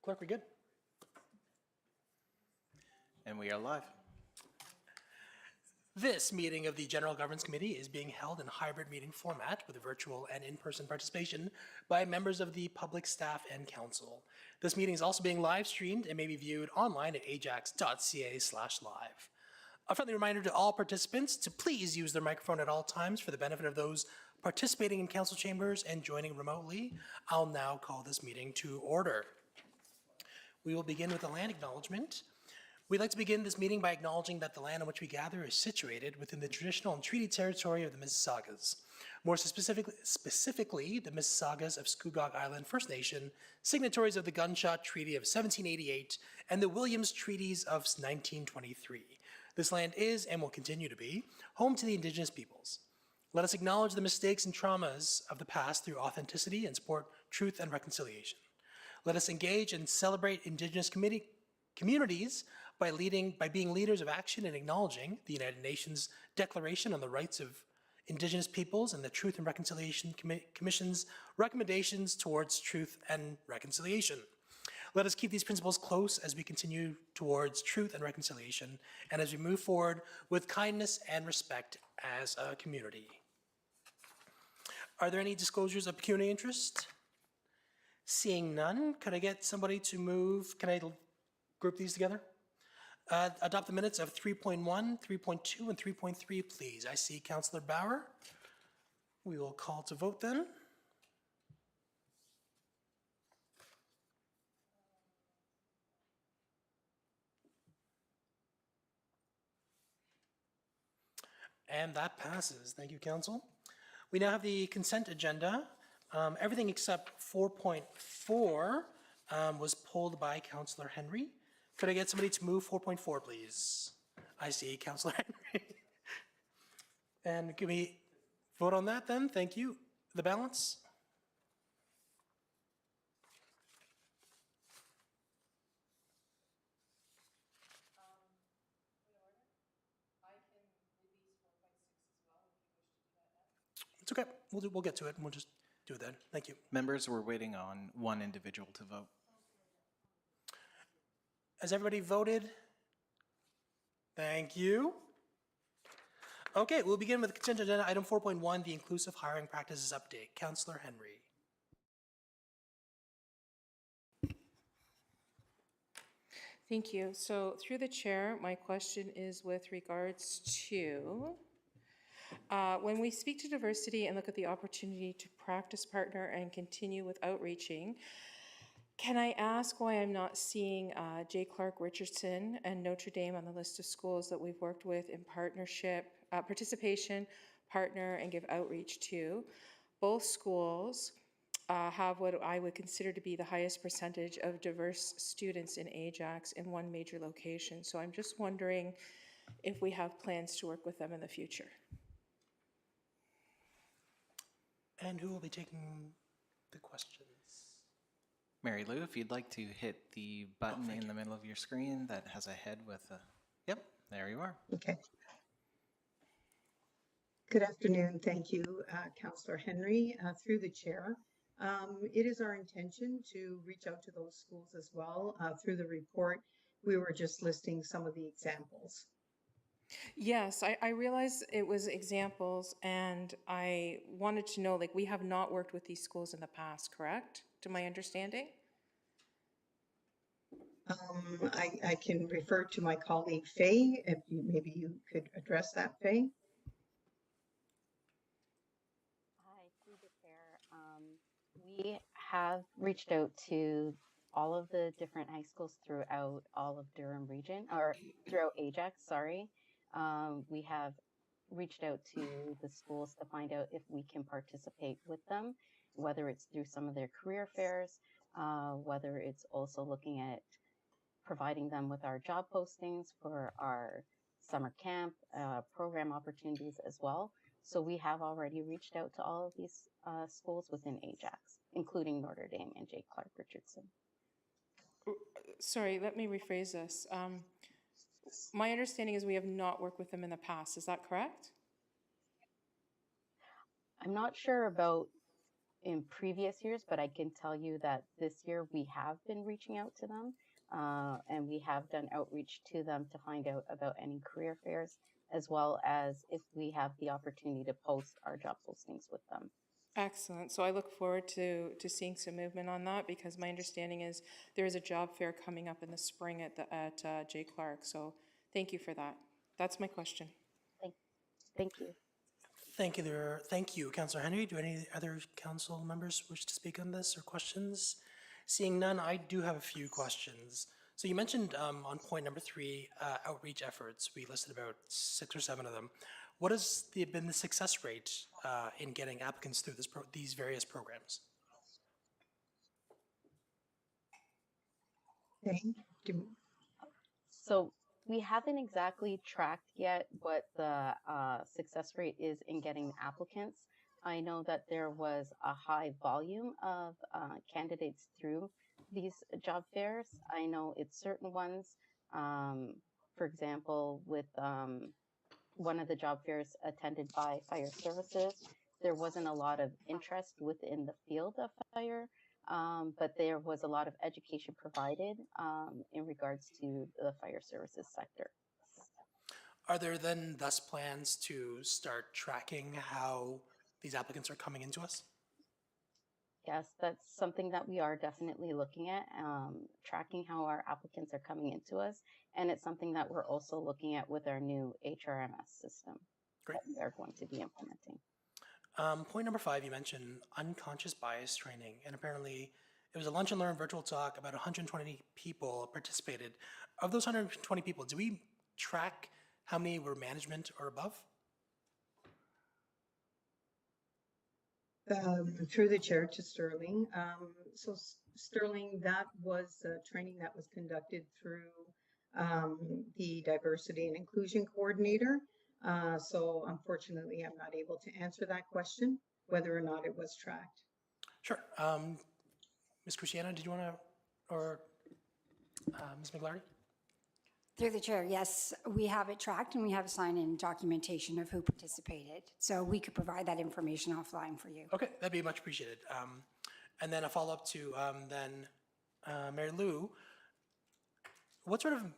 Clerk, we're good. And we are live. This meeting of the General Governance Committee is being held in hybrid meeting format with virtual and in-person participation by members of the public, staff, and council. This meeting is also being live streamed and may be viewed online at ajax.ca/live. A friendly reminder to all participants to please use their microphone at all times for the benefit of those participating in council chambers and joining remotely. I'll now call this meeting to order. We will begin with a land acknowledgement. We'd like to begin this meeting by acknowledging that the land on which we gather is situated within the traditional and treaty territory of the Mississaugas. More specifically, the Mississaugas of Scugog Island First Nation, signatories of the Gunshot Treaty of 1788 and the Williams Treaties of 1923. This land is, and will continue to be, home to the Indigenous peoples. Let us acknowledge the mistakes and traumas of the past through authenticity and support truth and reconciliation. Let us engage and celebrate Indigenous communities by being leaders of action and acknowledging the United Nations Declaration on the Rights of Indigenous Peoples and the Truth and Reconciliation Commission's recommendations towards truth and reconciliation. Let us keep these principles close as we continue towards truth and reconciliation and as we move forward with kindness and respect as a community. Are there any disclosures of pecuniary interest? Seeing none, could I get somebody to move? Can I group these together? Adopt the minutes of 3.1, 3.2, and 3.3, please. I see Councillor Bauer. We will call to vote then. And that passes. Thank you, Council. We now have the consent agenda. Everything except 4.4 was pulled by Councillor Henry. Could I get somebody to move 4.4, please? I see Councillor Henry. And can we vote on that then? Thank you. The balance? It's okay. We'll get to it and we'll just do it then. Thank you. Members, we're waiting on one individual to vote. Has everybody voted? Thank you. Okay, we'll begin with consent agenda item 4.1, the inclusive hiring practices update. Councillor Henry. Thank you. So through the chair, my question is with regards to when we speak to diversity and look at the opportunity to practice partner and continue with outreaching, can I ask why I'm not seeing J. Clark Richardson and Notre Dame on the list of schools that we've worked with in partnership, participation, partner, and give outreach to? Both schools have what I would consider to be the highest percentage of diverse students in Ajax in one major location. So I'm just wondering if we have plans to work with them in the future. And who will be taking the questions? Mary Lou, if you'd like to hit the button in the middle of your screen that has a head with a, yep, there you are. Okay. Good afternoon. Thank you, Councillor Henry, through the chair. It is our intention to reach out to those schools as well. Through the report, we were just listing some of the examples. Yes, I realize it was examples, and I wanted to know, like, we have not worked with these schools in the past, correct? To my understanding? I can refer to my colleague Faye, if maybe you could address that, Faye. Hi, through the chair. We have reached out to all of the different high schools throughout all of Durham region, or throughout Ajax, sorry. We have reached out to the schools to find out if we can participate with them, whether it's through some of their career fairs, whether it's also looking at providing them with our job postings for our summer camp program opportunities as well. So we have already reached out to all of these schools within Ajax, including Notre Dame and J. Clark Richardson. Sorry, let me rephrase this. My understanding is we have not worked with them in the past. Is that correct? I'm not sure about in previous years, but I can tell you that this year we have been reaching out to them, and we have done outreach to them to find out about any career fairs, as well as if we have the opportunity to post our job postings with them. Excellent. So I look forward to seeing some movement on that, because my understanding is there is a job fair coming up in the spring at J. Clark. So thank you for that. That's my question. Thank you. Thank you, Councillor Henry. Do any other council members wish to speak on this or questions? Seeing none, I do have a few questions. So you mentioned on point number 3, outreach efforts. We listed about 6 or 7 of them. What has been the success rate in getting applicants through these various programs? Okay. So we haven't exactly tracked yet what the success rate is in getting applicants. I know that there was a high volume of candidates through these job fairs. I know it's certain ones, for example, with one of the job fairs attended by fire services, there wasn't a lot of interest within the field of fire, but there was a lot of education provided in regards to the fire services sector. Are there then thus plans to start tracking how these applicants are coming into us? Yes, that's something that we are definitely looking at, tracking how our applicants are coming into us. And it's something that we're also looking at with our new HRMS system Great. that we are going to be implementing. Point number 5, you mentioned unconscious bias training, and apparently it was a lunch and learn virtual talk. About 120 people participated. Of those 120 people, do we track how many were management or above? Through the chair to Sterling. So Sterling, that was training that was conducted through the Diversity and Inclusion Coordinator. So unfortunately, I'm not able to answer that question, whether or not it was tracked. Sure. Ms. Cruciano, did you want to, or Ms. McLarty? Through the chair, yes, we have it tracked and we have sign-in documentation of who participated. So we could provide that information offline for you. Okay, that'd be much appreciated. And then a follow-up to Mary Lou, what sort of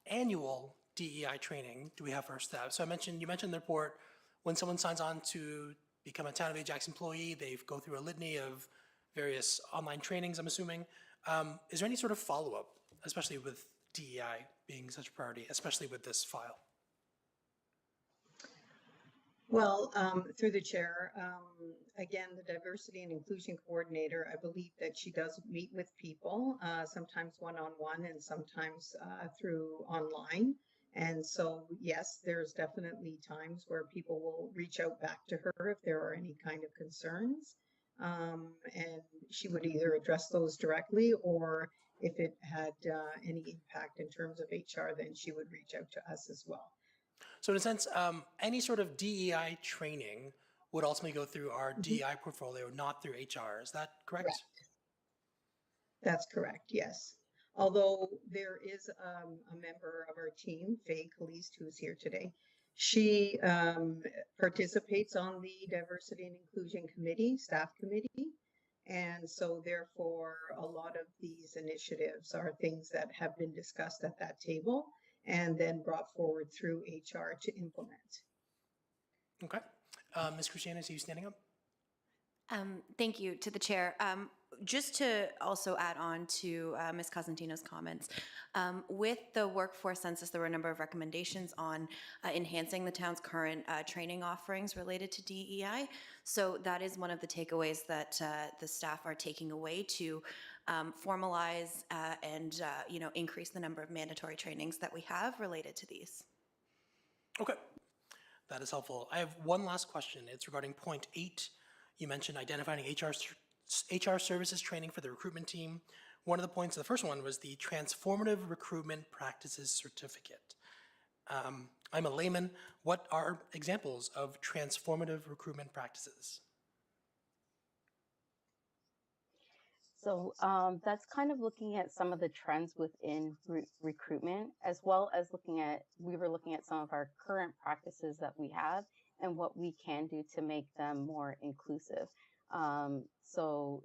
annual DEI training do we have for our staff? So you mentioned in the report, when someone signs on to become a Town of Ajax employee, they go through a litany of various online trainings, I'm assuming. Is there any sort of follow-up, especially with DEI being such a priority, especially with this file? Well, through the chair, again, the Diversity and Inclusion Coordinator, I believe that she does meet with people, sometimes one-on-one and sometimes through online. And so, yes, there's definitely times where people will reach out back to her if there are any kind of concerns. And she would either address those directly, or if it had any impact in terms of HR, then she would reach out to us as well. So in a sense, any sort of DEI training would ultimately go through our DEI portfolio, not through HR. Is that correct? That's correct, yes. Although there is a member of our team, Faye Caliste, who's here today. She participates on the Diversity and Inclusion Committee, staff committee. And so therefore, a lot of these initiatives are things that have been discussed at that table and then brought forward through HR to implement. Okay. Ms. Cruciano, is you standing up? Thank you to the chair. Just to also add on to Ms. Cosentino's comments, with the workforce census, there were a number of recommendations on enhancing the town's current training offerings related to DEI. So that is one of the takeaways that the staff are taking away to formalize and increase the number of mandatory trainings that we have related to these. Okay, that is helpful. I have one last question. It's regarding point 8. You mentioned identifying HR services training for the recruitment team. One of the points, the first one, was the Transformative Recruitment Practices Certificate. I'm a layman. What are examples of transformative recruitment practices? So that's kind of looking at some of the trends within recruitment, as well as we were looking at some of our current practices that we have and what we can do to make them more inclusive. So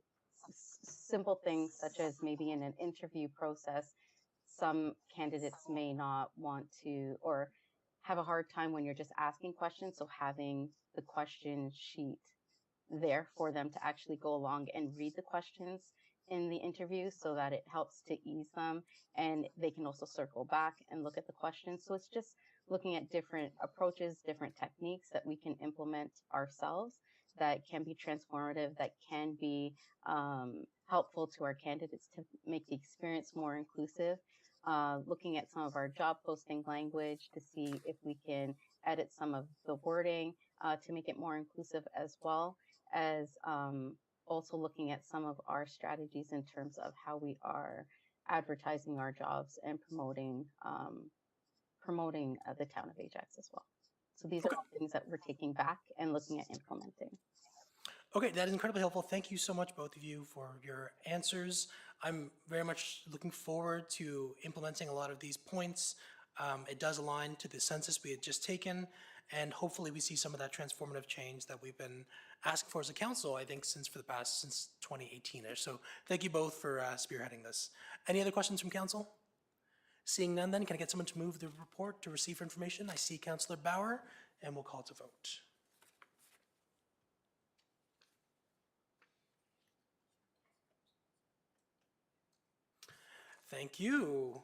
simple things such as maybe in an interview process, some candidates may not want to or have a hard time when you're just asking questions. So having the question sheet there for them to actually go along and read the questions in the interview so that it helps to ease them, and they can also circle back and look at the questions. So it's just looking at different approaches, different techniques that we can implement ourselves that can be transformative, that can be helpful to our candidates to make the experience more inclusive. Looking at some of our job posting language to see if we can edit some of the wording to make it more inclusive, as well as also looking at some of our strategies in terms of how we are advertising our jobs and promoting the town of Ajax as well. So these are all things that we're taking back and looking at implementing. Okay, that is incredibly helpful. Thank you so much, both of you, for your answers. I'm very much looking forward to implementing a lot of these points. It does align to the census we had just taken, and hopefully we see some of that transformative change that we've been asking for as a council, I think, since 2018-ish. So thank you both for spearheading this. Any other questions from council? Seeing none, then, can I get someone to move the report to receive for information? I see Councillor Bauer, and we'll call to vote. Thank you.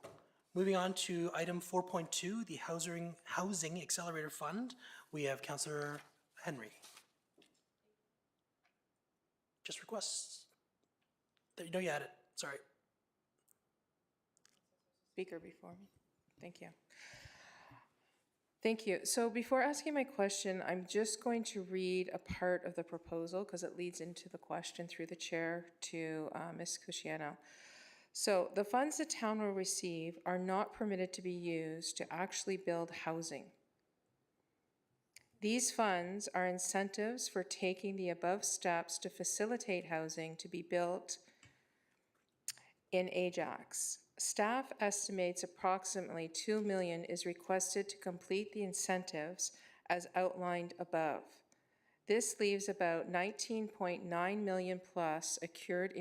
Moving on to item 4.2, the Housing Accelerator Fund. We have Councillor Henry. Just requests. No, you had it. Sorry. Speaker before me. Thank you. Thank you. So before asking my question, I'm just going to read a part of the proposal because it leads into the question through the chair to Ms. Cusciano. So the funds the town will receive are not permitted to be used to actually build housing. These funds are incentives for taking the above steps to facilitate housing to be built in Ajax. Staff estimates approximately $2 million is requested to complete the incentives as outlined above. This leaves about $19.9 million plus accrued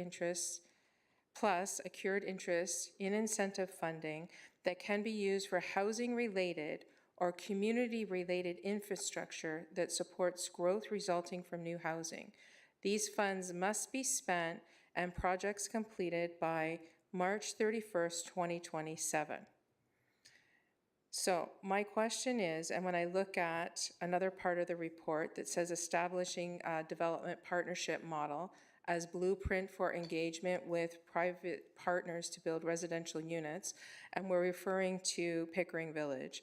interest in incentive funding that can be used for housing-related or community-related infrastructure that supports growth resulting from new housing. These funds must be spent and projects completed by March 31st, 2027. So my question is, and when I look at another part of the report that says establishing a development partnership model as blueprint for engagement with private partners to build residential units, and we're referring to Pickering Village.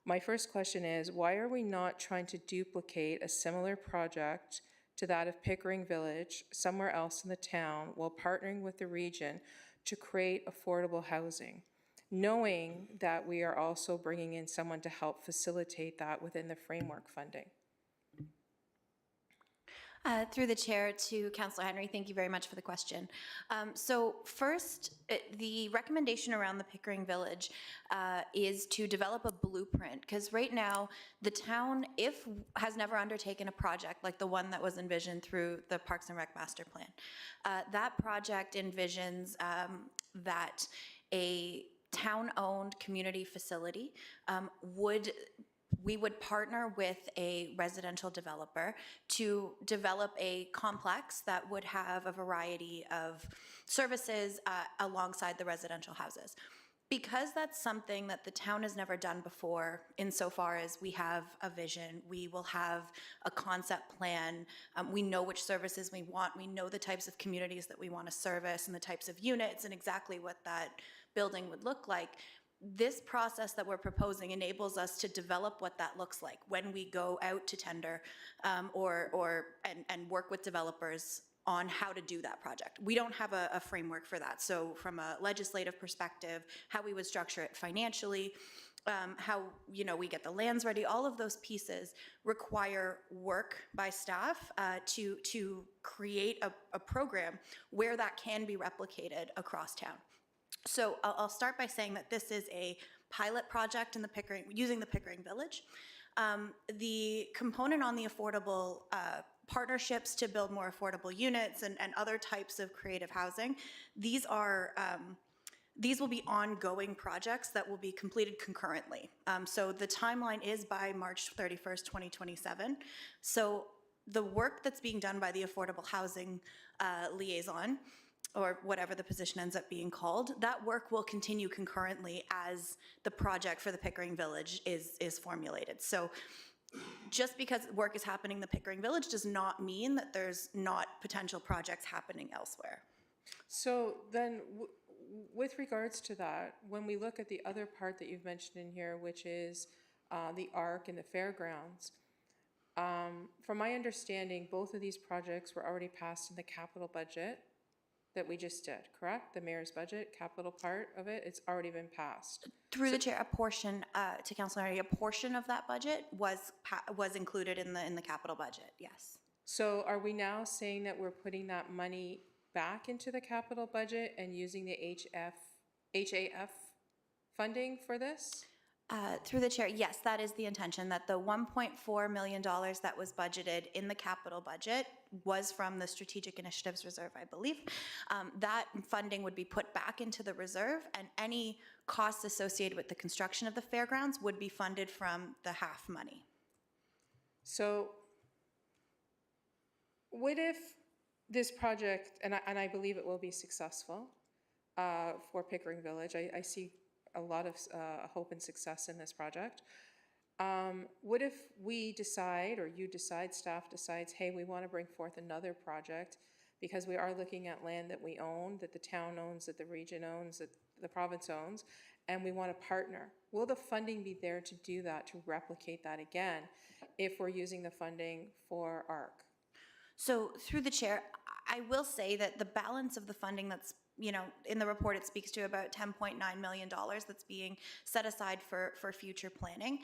My first question is, why are we not trying to duplicate a similar project to that of Pickering Village somewhere else in the town while partnering with the region to create affordable housing, knowing that we are also bringing in someone to help facilitate that within the framework funding? Through the chair to Councillor Henry, thank you very much for the question. So first, the recommendation around the Pickering Village is to develop a blueprint, because right now the town, has never undertaken a project like the one that was envisioned through the Parks and Rec Master Plan. That project envisions that a town-owned community facility we would partner with a residential developer to develop a complex that would have a variety of services alongside the residential houses. Because that's something that the town has never done before, insofar as we have a vision, we will have a concept plan, we know which services we want, we know the types of communities that we want to service and the types of units and exactly what that building would look like. This process that we're proposing enables us to develop what that looks like when we go out to tender and work with developers on how to do that project. We don't have a framework for that. So from a legislative perspective, how we would structure it financially, how we get the lands ready, all of those pieces require work by staff to create a program where that can be replicated across town. So I'll start by saying that this is a pilot project in using the Pickering Village. The component on the affordable partnerships to build more affordable units and other types of creative housing. These are, these will be ongoing projects that will be completed concurrently. So the timeline is by March 31st, 2027. So the work that's being done by the Affordable Housing Liaison, or whatever the position ends up being called, that work will continue concurrently as the project for the Pickering Village is formulated. So just because work is happening in the Pickering Village does not mean that there's not potential projects happening elsewhere. So then, with regards to that, when we look at the other part that you've mentioned in here, which is the ARC and the fairgrounds, from my understanding, both of these projects were already passed in the capital budget that we just did, correct? The mayor's budget, capital part of it, it's already been passed. Through the chair, a portion, to Councilor Henry, a portion of that budget was included in the capital budget, yes. So are we now saying that we're putting that money back into the capital budget and using the HAF funding for this? Through the chair, yes, that is the intention, that the $1.4 million that was budgeted in the capital budget was from the Strategic Initiatives Reserve, I believe. That funding would be put back into the reserve, and any costs associated with the construction of the fairgrounds would be funded from the HAF money. So what if this project, and I believe it will be successful for Pickering Village, I see a lot of hope and success in this project. What if we decide, or you decide, staff decides, hey, we want to bring forth another project because we are looking at land that we own, that the town owns, that the region owns, that the province owns, and we want to partner? Will the funding be there to do that, to replicate that again, if we're using the funding for ARC? So through the chair, I will say that the balance of the funding that's, you know, in the report, it speaks to about $10.9 million that's being set aside for future planning.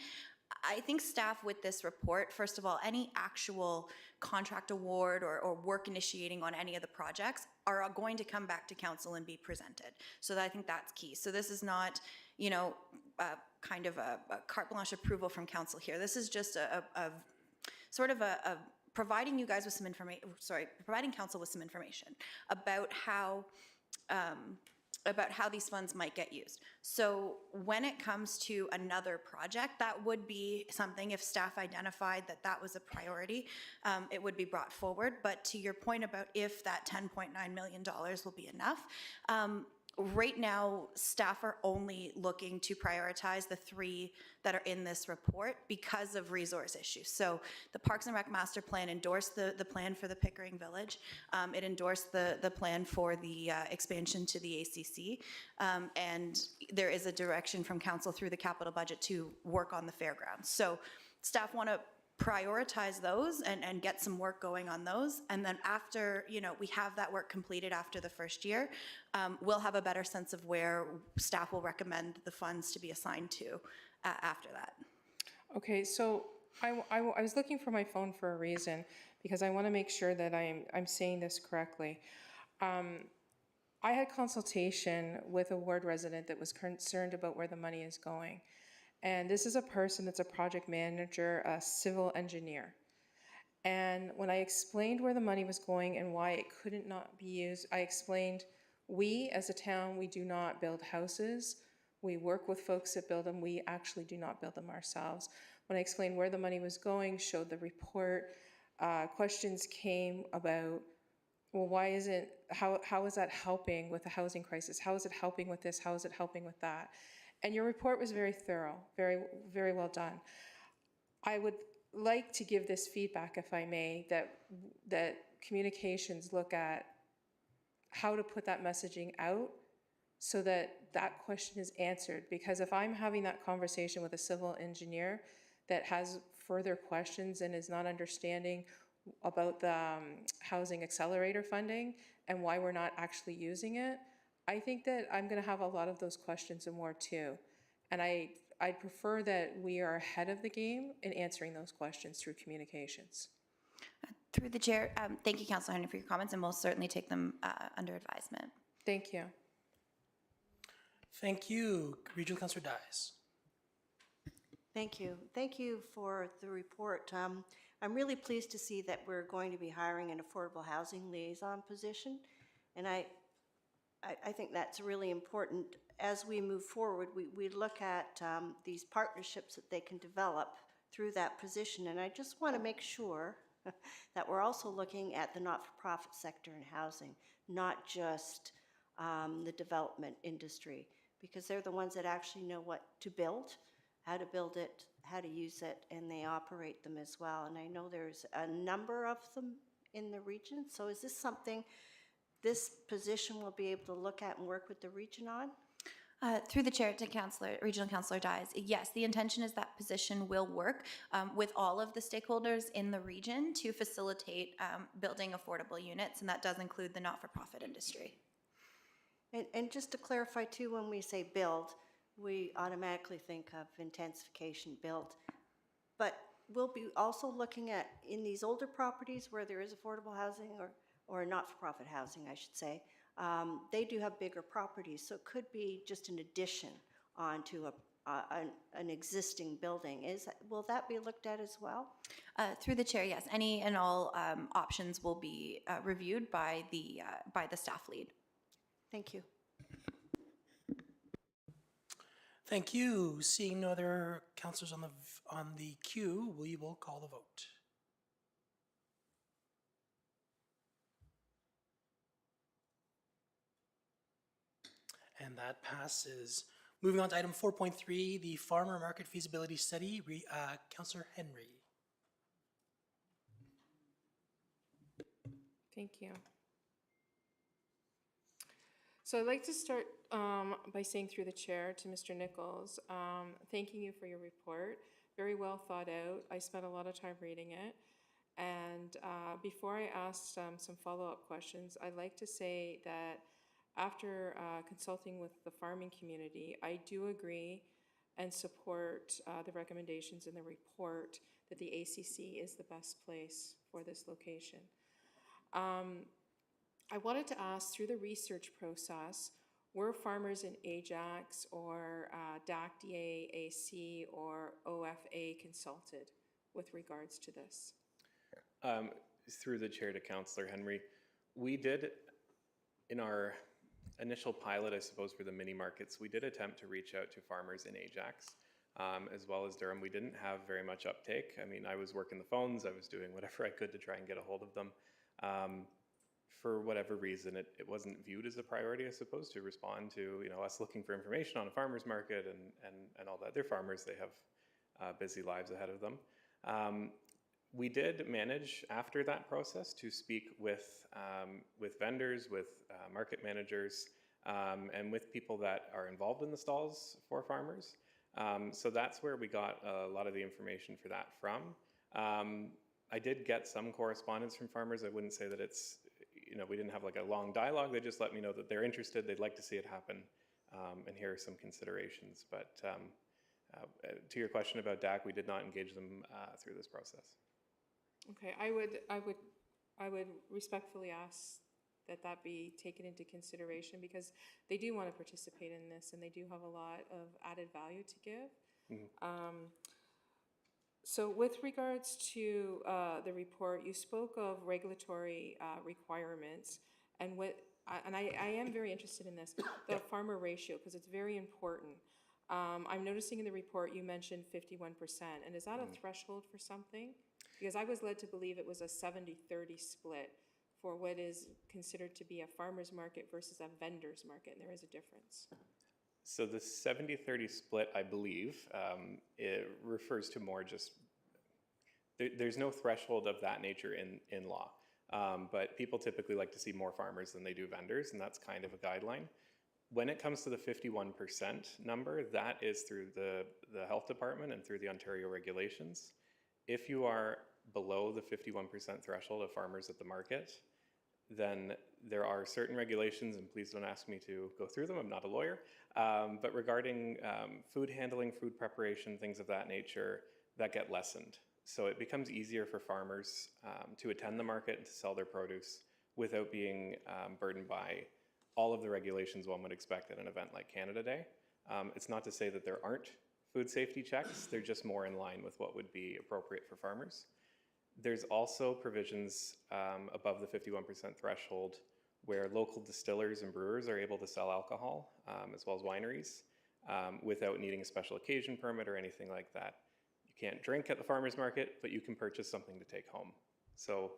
I think staff with this report, first of all, any actual contract award or work initiating on any of the projects are going to come back to council and be presented. So I think that's key. So this is not, you know, kind of a carte blanche approval from council here. This is just a sort of a providing you guys with some information, providing council with some information about how these funds might get used. So when it comes to another project, that would be something, if staff identified that that was a priority, it would be brought forward. But to your point about if that $10.9 million will be enough, right now, staff are only looking to prioritize the 3 that are in this report because of resource issues. So the Parks and Rec Master Plan endorsed the plan for the Pickering Village. It endorsed the plan for the expansion to the ACC. And there is a direction from council through the capital budget to work on the fairgrounds. So staff want to prioritize those and get some work going on those. And then after, you know, we have that work completed after the first year, we'll have a better sense of where staff will recommend the funds to be assigned to after that. Okay, so I was looking for my phone for a reason, because I want to make sure that I'm saying this correctly. I had consultation with a ward resident that was concerned about where the money is going. And this is a person that's a project manager, a civil engineer. And when I explained where the money was going and why it couldn't not be used, I explained, we as a town, we do not build houses. We work with folks that build them. We actually do not build them ourselves. When I explained where the money was going, showed the report, questions came about, well, why isn't, how is that helping with the housing crisis? How is it helping with this? How is it helping with that? And your report was very thorough, very, very well done. I would like to give this feedback, if I may, that communications look at how to put that messaging out so that that question is answered. Because if I'm having that conversation with a civil engineer that has further questions and is not understanding about the housing accelerator funding and why we're not actually using it, I think that I'm going to have a lot of those questions and more too. And I'd prefer that we are ahead of the game in answering those questions through communications. Through the chair, thank you, Councilor Henry, for your comments, and we'll certainly take them under advisement. Thank you. Thank you. Regional Councillor Dias. Thank you. Thank you for the report. I'm really pleased to see that we're going to be hiring an affordable housing liaison position. And I think that's really important. As we move forward, we look at these partnerships that they can develop through that position. And I just want to make sure that we're also looking at the not-for-profit sector in housing, not just the development industry, because they're the ones that actually know what to build, how to build it, how to use it, and they operate them as well. And I know there's a number of them in the region. So is this something this position will be able to look at and work with the region on? Through the chair to Regional Councillor Dyes, yes, the intention is that position will work with all of the stakeholders in the region to facilitate building affordable units, and that does include the not-for-profit industry. And just to clarify too, when we say build, we automatically think of intensification build. But we'll be also looking at, in these older properties where there is affordable housing or not-for-profit housing, I should say, they do have bigger properties. So it could be just an addition onto an existing building. Will that be looked at as well? Through the chair, yes. Any and all options will be reviewed by the staff lead. Thank you. Thank you. Seeing no other councillors on the queue, we will call the vote. And that passes. Moving on to item 4.3, the farmer market feasibility study. Councillor Henry. Thank you. So I'd like to start by saying through the chair to Mr. Nichols, thanking you for your report. Very well thought out. I spent a lot of time reading it. And before I ask some follow-up questions, I'd like to say that after consulting with the farming community, I do agree and support the recommendations in the report that the ACC is the best place for this location. I wanted to ask, through the research process, were farmers in Ajax or DAC, DAAC, or OFA consulted with regards to this? Through the chair to Councillor Henry, we did, in our initial pilot, I suppose, for the mini markets, we did attempt to reach out to farmers in Ajax, as well as Durham. We didn't have very much uptake. I mean, I was working the phones, I was doing whatever I could to try and get a hold of them. For whatever reason, it wasn't viewed as a priority, I suppose, to respond to us looking for information on a farmer's market and all that. They're farmers, they have busy lives ahead of them. We did manage after that process to speak with vendors, with market managers, and with people that are involved in the stalls for farmers. So that's where we got a lot of the information for that from. I did get some correspondence from farmers. I wouldn't say that it's, we didn't have like a long dialogue. They just let me know that they're interested, they'd like to see it happen, and here are some considerations. But to your question about DAC, we did not engage them through this process. Okay, I would respectfully ask that be taken into consideration, because they do want to participate in this and they do have a lot of added value to give. Mm-hmm. So with regards to the report, you spoke of regulatory requirements, and I am very interested in this, the farmer ratio, because it's very important. I'm noticing in the report you mentioned 51%, and is that a threshold for something? Because I was led to believe it was a 70-30 split for what is considered to be a farmer's market versus a vendor's market, and there is a difference. So the 70-30 split, I believe, it refers to more just, there's no threshold of that nature in law, but people typically like to see more farmers than they do vendors, and that's kind of a guideline. When it comes to the 51% number, that is through the health department and through the Ontario regulations. If you are below the 51% threshold of farmers at the market, then there are certain regulations, and please don't ask me to go through them, I'm not a lawyer, but regarding food handling, food preparation, things of that nature, that get lessened. So it becomes easier for farmers to attend the market and to sell their produce without being burdened by all of the regulations one would expect at an event like Canada Day. It's not to say that there aren't food safety checks, they're just more in line with what would be appropriate for farmers. There's also provisions above the 51% threshold where local distillers and brewers are able to sell alcohol, as well as wineries, without needing a special occasion permit or anything like that. You can't drink at the farmer's market, but you can purchase something to take home. So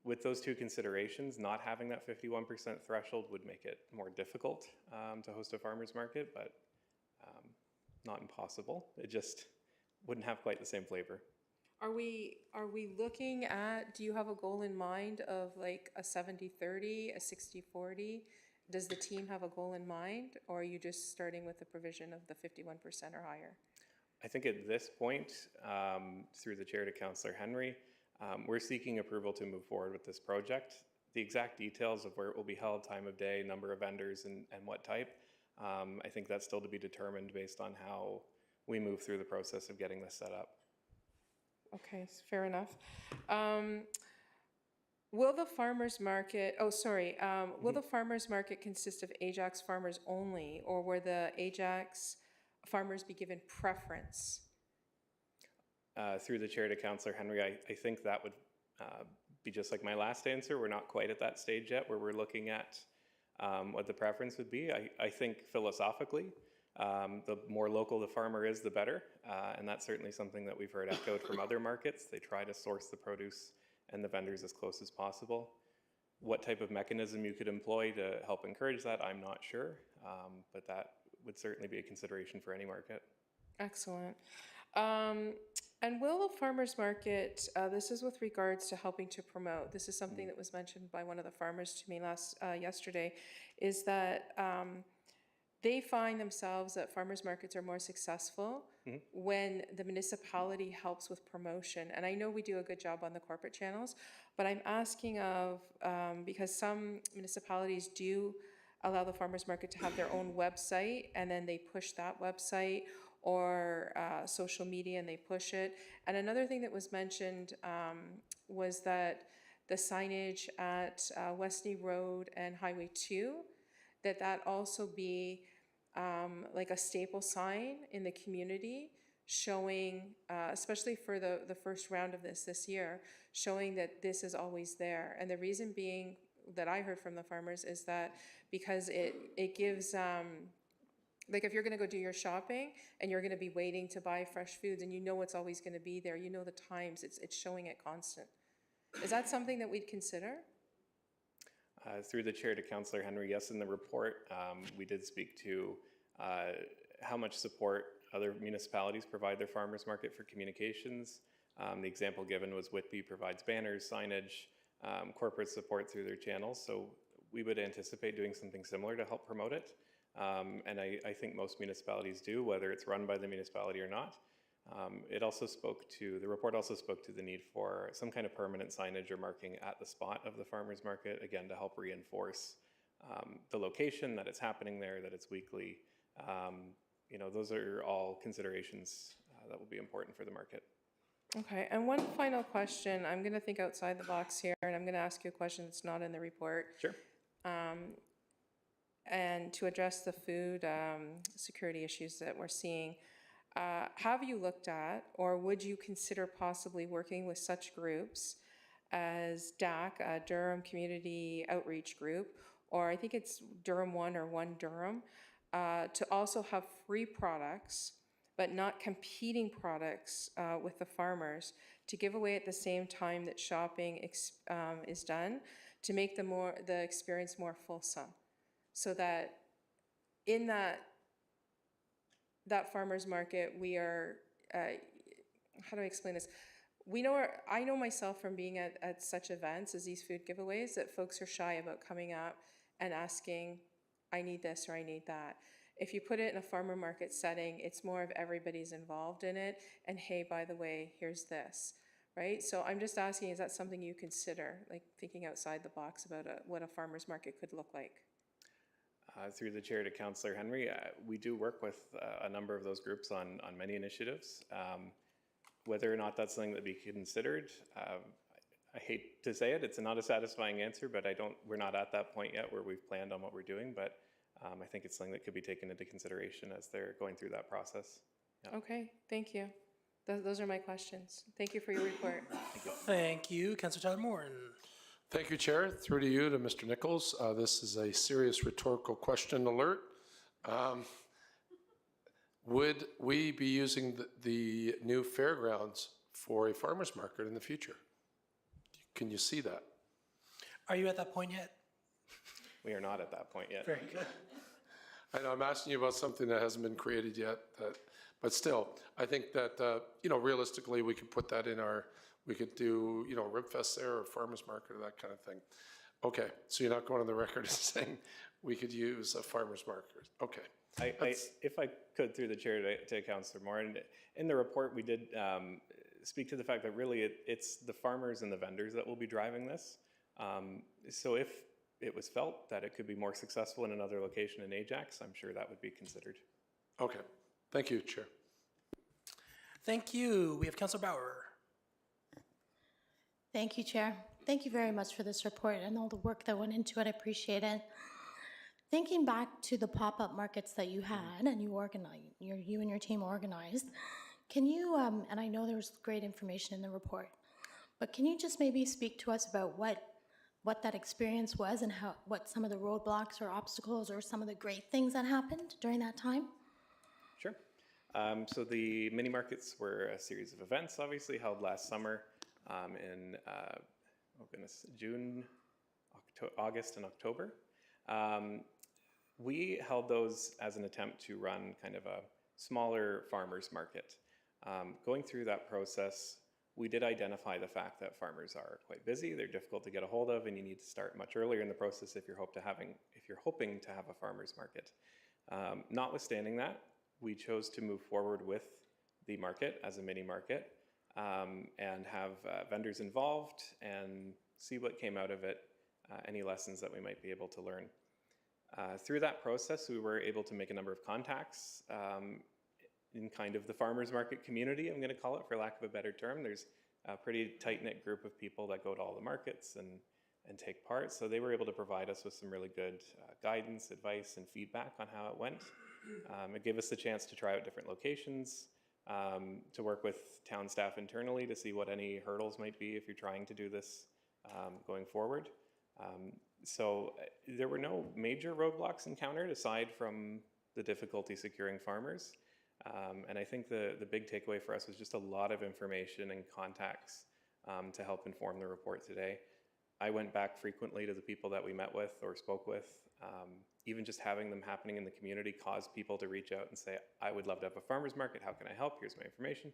with those two considerations, not having that 51% threshold would make it more difficult to host a farmer's market, but not impossible. It just wouldn't have quite the same flavor. Are we looking at, do you have a goal in mind of like a 70-30, a 60-40? Does the team have a goal in mind, or are you just starting with the provision of the 51% or higher? I think at this point, through the chair to Councillor Henry, we're seeking approval to move forward with this project. The exact details of where it will be held, time of day, number of vendors, and what type, I think that's still to be determined based on how we move through the process of getting this set up. Okay, fair enough. Will the farmer's market, will the farmer's market consist of Ajax farmers only, or will the Ajax farmers be given preference? Through the chair to Councillor Henry, I think that would be just like my last answer. We're not quite at that stage yet where we're looking at what the preference would be. I think philosophically, the more local the farmer is, the better. And that's certainly something that we've heard echoed from other markets. They try to source the produce and the vendors as close as possible. What type of mechanism you could employ to help encourage that, I'm not sure. But that would certainly be a consideration for any market. Excellent. And will the farmer's market, this is with regards to helping to promote, this is something that was mentioned by one of the farmers to me yesterday, is that they find themselves that farmers markets are more successful when the municipality helps with promotion. And I know we do a good job on the corporate channels, but I'm asking of, because some municipalities do allow the farmers market to have their own website, and then they push that website, or social media, and they push it. And another thing that was mentioned was that the signage at Westney Road and Highway 2, that also be like a staple sign in the community, showing, especially for the first round of this year, showing that this is always there. And the reason being that I heard from the farmers is that because it gives, like if you're going to go do your shopping and you're going to be waiting to buy fresh foods and you know it's always going to be there, you know the times, it's showing it constant. Is that something that we'd consider? Through the chair to Councillor Henry, yes, in the report, we did speak to how much support other municipalities provide their farmers market for communications. The example given was Whitby provides banners, signage, corporate support through their channels. So we would anticipate doing something similar to help promote it. And I think most municipalities do, whether it's run by the municipality or not. The report also spoke to the need for some kind of permanent signage or marking at the spot of the farmer's market, again, to help reinforce the location, that it's happening there, that it's weekly. Those are all considerations that will be important for the market. Okay, and one final question. I'm going to think outside the box here, and I'm going to ask you a question that's not in the report. Sure. And to address the food security issues that we're seeing, have you looked at, or would you consider possibly working with such groups as DAC, Durham Community Outreach Group, or I think it's Durham 1 or 1 Durham, to also have free products, but not competing products with the farmers, to give away at the same time that shopping is done, to make the experience more fulsome, so that in that farmer's market, we are, how do I explain this? I know myself from being at such events as these food giveaways that folks are shy about coming up and asking, I need this or I need that. If you put it in a farmer market setting, it's more of everybody's involved in it, and hey, by the way, here's this, right? So I'm just asking, is that something you consider, like thinking outside the box about what a farmer's market could look like? Through the chair to Councillor Henry, we do work with a number of those groups on many initiatives. Whether or not that's something that be considered, I hate to say it, it's not a satisfying answer, but we're not at that point yet where we've planned on what we're doing, but I think it's something that could be taken into consideration as they're going through that process. Yeah. Okay, thank you. Those are my questions. Thank you for your report. Thank you. Councillor Tyler Moore. Thank you, Chair. Through to you, to Mr. Nichols. This is a serious rhetorical question alert. Would we be using the new fairgrounds for a farmer's market in the future? Can you see that? Are you at that point yet? We are not at that point yet. Very good. I know I'm asking you about something that hasn't been created yet, but still, I think that, realistically, we could put that in we could do, Ribfest there or farmer's market or that kind of thing. Okay, so you're not going on the record as saying we could use a farmer's market. Okay. If I could, through the chair to Councillor Moore, and in the report we did speak to the fact that really it's the farmers and the vendors that will be driving this. So if it was felt that it could be more successful in another location in Ajax, I'm sure that would be considered. Okay, thank you, Chair. Thank you. We have Councillor Bauer. Thank you, Chair. Thank you very much for this report and all the work that went into it. I appreciate it. Thinking back to the pop-up markets that you had and you and your team organized, can you, and I know there was great information in the report, but can you just maybe speak to us about what that experience was and what some of the roadblocks or obstacles or some of the great things that happened during that time? Sure. So the mini markets were a series of events, obviously, held last summer in, June, August, and October. We held those as an attempt to run kind of a smaller farmers market. Going through that process, we did identify the fact that farmers are quite busy, they're difficult to get a hold of, and you need to start much earlier in the process if you're hoping to have a farmers market. Notwithstanding that, we chose to move forward with the market as a mini market and have vendors involved and see what came out of it, any lessons that we might be able to learn. Through that process, we were able to make a number of contacts in kind of the farmers market community, I'm going to call it, for lack of a better term. There's a pretty tight-knit group of people that go to all the markets and take part. So they were able to provide us with some really good guidance, advice, and feedback on how it went. It gave us the chance to try out different locations, to work with town staff internally to see what any hurdles might be if you're trying to do this going forward. So there were no major roadblocks encountered aside from the difficulty securing farmers. And I think the big takeaway for us was just a lot of information and contacts to help inform the report today. I went back frequently to the people that we met with or spoke with. Even just having them happening in the community caused people to reach out and say, I would love to have a farmer's market, how can I help? Here's my information.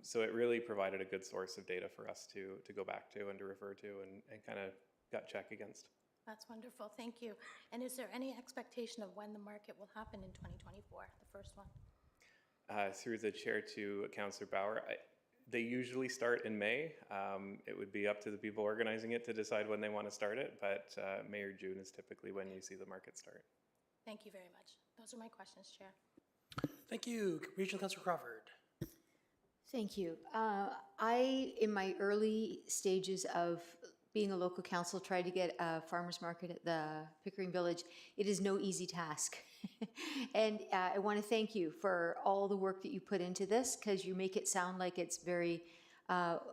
So it really provided a good source of data for us to go back to and to refer to and kind of gut check against. That's wonderful, thank you. And is there any expectation of when the market will happen in 2024, the first one? Through the chair to Councillor Bauer, they usually start in May. It would be up to the people organizing it to decide when they want to start it, but May or June is typically when you see the market start. Thank you very much. Those are my questions, Chair. Thank you. Regional Councillor Crawford. Thank you. In my early stages of being a local council, tried to get a farmer's market at the Pickering Village. It is no easy task. And I want to thank you for all the work that you put into this, because you make it sound like it's very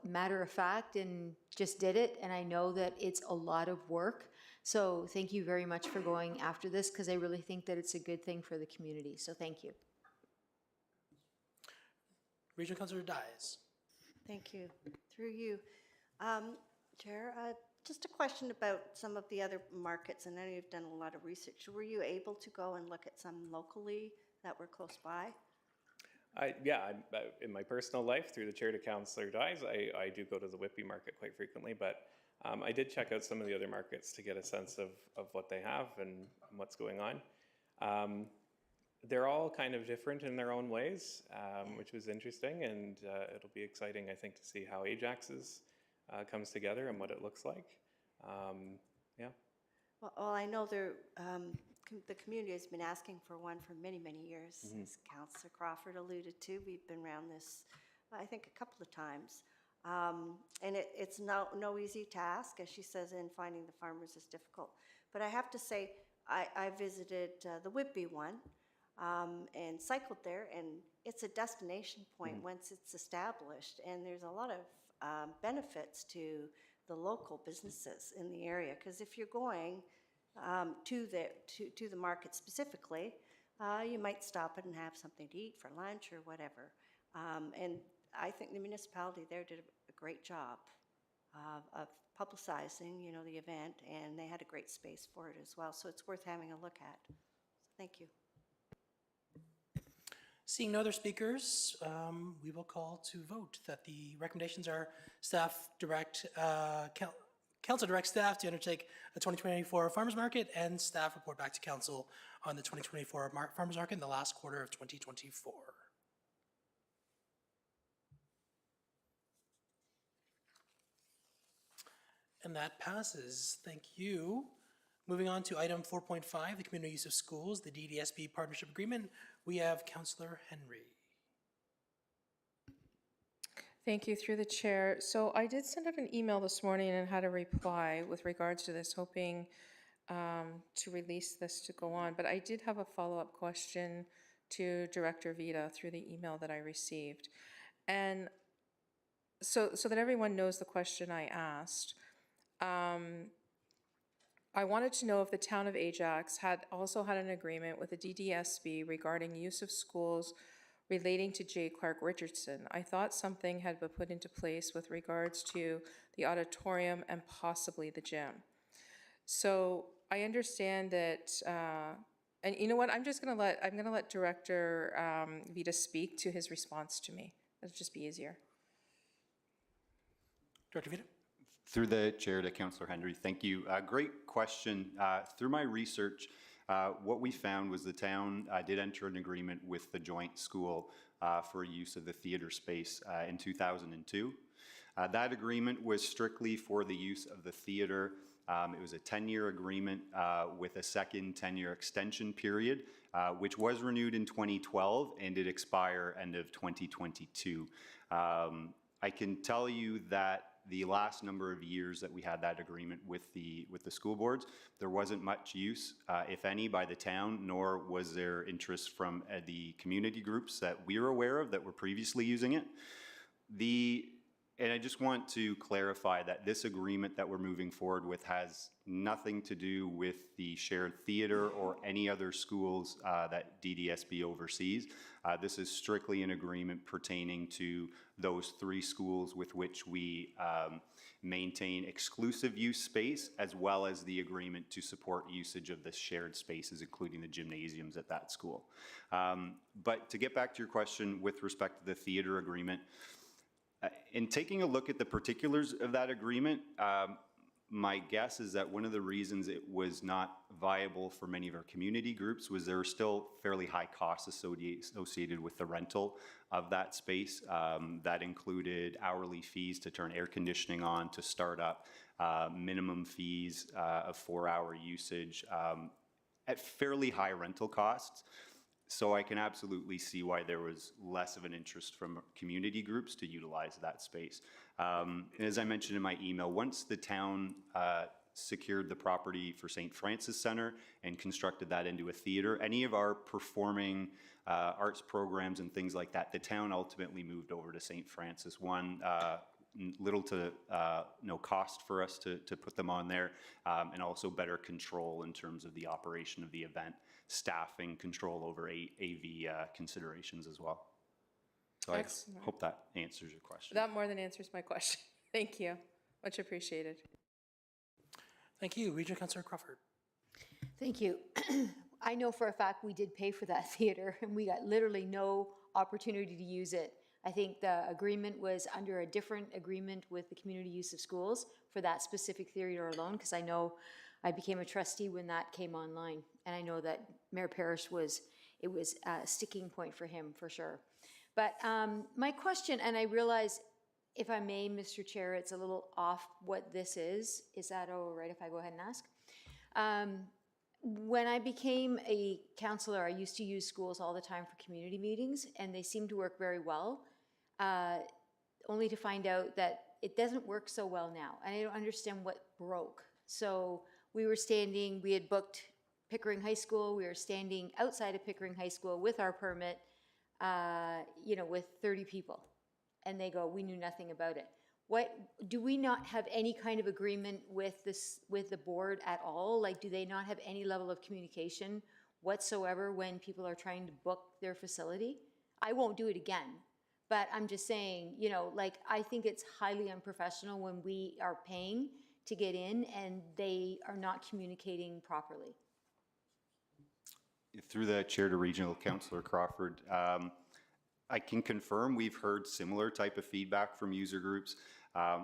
matter of fact and just did it. And I know that it's a lot of work. So thank you very much for going after this, because I really think that it's a good thing for the community. So thank you. Regional Councillor Dyes. Thank you. Through you. Chair, just a question about some of the other markets, and I know you've done a lot of research. Were you able to go and look at some locally that were close by? In my personal life, through the chair to Councillor Dyes, I do go to the Whitby market quite frequently, but I did check out some of the other markets to get a sense of what they have and what's going on. They're all kind of different in their own ways, which was interesting, and it'll be exciting, I think, to see how Ajax's comes together and what it looks like. Yeah. Well, I know the community has been asking for one for many, many years. As Councillor Crawford alluded to, we've been around this, I think, a couple of times. And it's no easy task, as she says, and finding the farmers is difficult. But I have to say, I visited the Whitby one, and cycled there, and it's a destination point once it's established, and there's a lot of benefits to the local businesses in the area, because if you're going to the market specifically, you might stop and have something to eat for lunch or whatever. And I think the municipality there did a great job of publicizing, you know, the event, and they had a great space for it as well. So it's worth having a look at. So thank you. Seeing no other speakers, we will call to vote that the recommendations are council direct staff to undertake a 2024 farmers market, and staff report back to council on the 2024 farmers market in the last quarter of 2024. And that passes. Thank you. Moving on to item 4.5, the community use of schools, the DDSB partnership agreement. We have Councillor Henry. Thank you, through the chair. So I did send out an email this morning and had a reply with regards to this, hoping to release this to go on. But I did have a follow-up question to Director Vita through the email that I received. And so that everyone knows the question I asked, I wanted to know if the town of Ajax had also had an agreement with the DDSB regarding use of schools relating to J. Clark Richardson. I thought something had been put into place with regards to the auditorium and possibly the gym. So I understand that, and you know what, I'm gonna let Director Vita speak to his response to me. It'll just be easier. Director Vita? Through the chair to Councillor Henry, thank you. Great question. Through my research, what we found was the town did enter an agreement with the joint school for use of the theatre space in 2002. That agreement was strictly for the use of the theatre. It was a 10-year agreement with a second 10-year extension period, which was renewed in 2012 and did expire end of 2022. I can tell you that the last number of years that we had that agreement with the school boards, there wasn't much use, if any, by the town, nor was there interest from the community groups that we were aware of that were previously using it. And I just want to clarify that this agreement that we're moving forward with has nothing to do with the shared theater or any other schools that DDSB oversees. This is strictly an agreement pertaining to those 3 schools with which we maintain exclusive use space, as well as the agreement to support usage of the shared spaces, including the gymnasiums at that school. But to get back to your question with respect to the theater agreement, in taking a look at the particulars of that agreement, my guess is that one of the reasons it was not viable for many of our community groups was there were still fairly high costs associated with the rental of that space. That included hourly fees to turn air conditioning on, to start up, minimum fees of 4-hour usage at fairly high rental costs. So I can absolutely see why there was less of an interest from community groups to utilize that space. And as I mentioned in my email, once the town secured the property for St. Francis Center and constructed that into a theater, any of our performing arts programs and things like that, the town ultimately moved over to St. Francis. One, little to no cost for us to put them on there, and also better control in terms of the operation of the event, staffing, control over AV considerations as well. So Excellent. I hope that answers your question. That more than answers my question. Thank you. Much appreciated. Thank you. Regional Councillor Crawford. Thank you. I know for a fact we did pay for that theater, and we got literally no opportunity to use it. I think the agreement was under a different agreement with the community use of schools for that specific theater alone, because I know I became a trustee when that came online, and I know that Mayor Parrish was a sticking point for him for sure. But my question, and I realize, if I may, Mr. Chair, it's a little off what this is. Is that all right if I go ahead and ask? When I became a councillor, I used to use schools all the time for community meetings, and they seemed to work very well, only to find out that it doesn't work so well now, and I don't understand what broke. So we were standing, we had booked Pickering High School, we are standing outside of Pickering High School with our permit, with 30 people. And they go, we knew nothing about it. Do we not have any kind of agreement with the board at all? Like, do they not have any level of communication whatsoever when people are trying to book their facility? I won't do it again, but I'm just saying, I think it's highly unprofessional when we are paying to get in and they are not communicating properly. Through the chair to Regional Councillor Crawford, I can confirm we've heard similar type of feedback from user groups.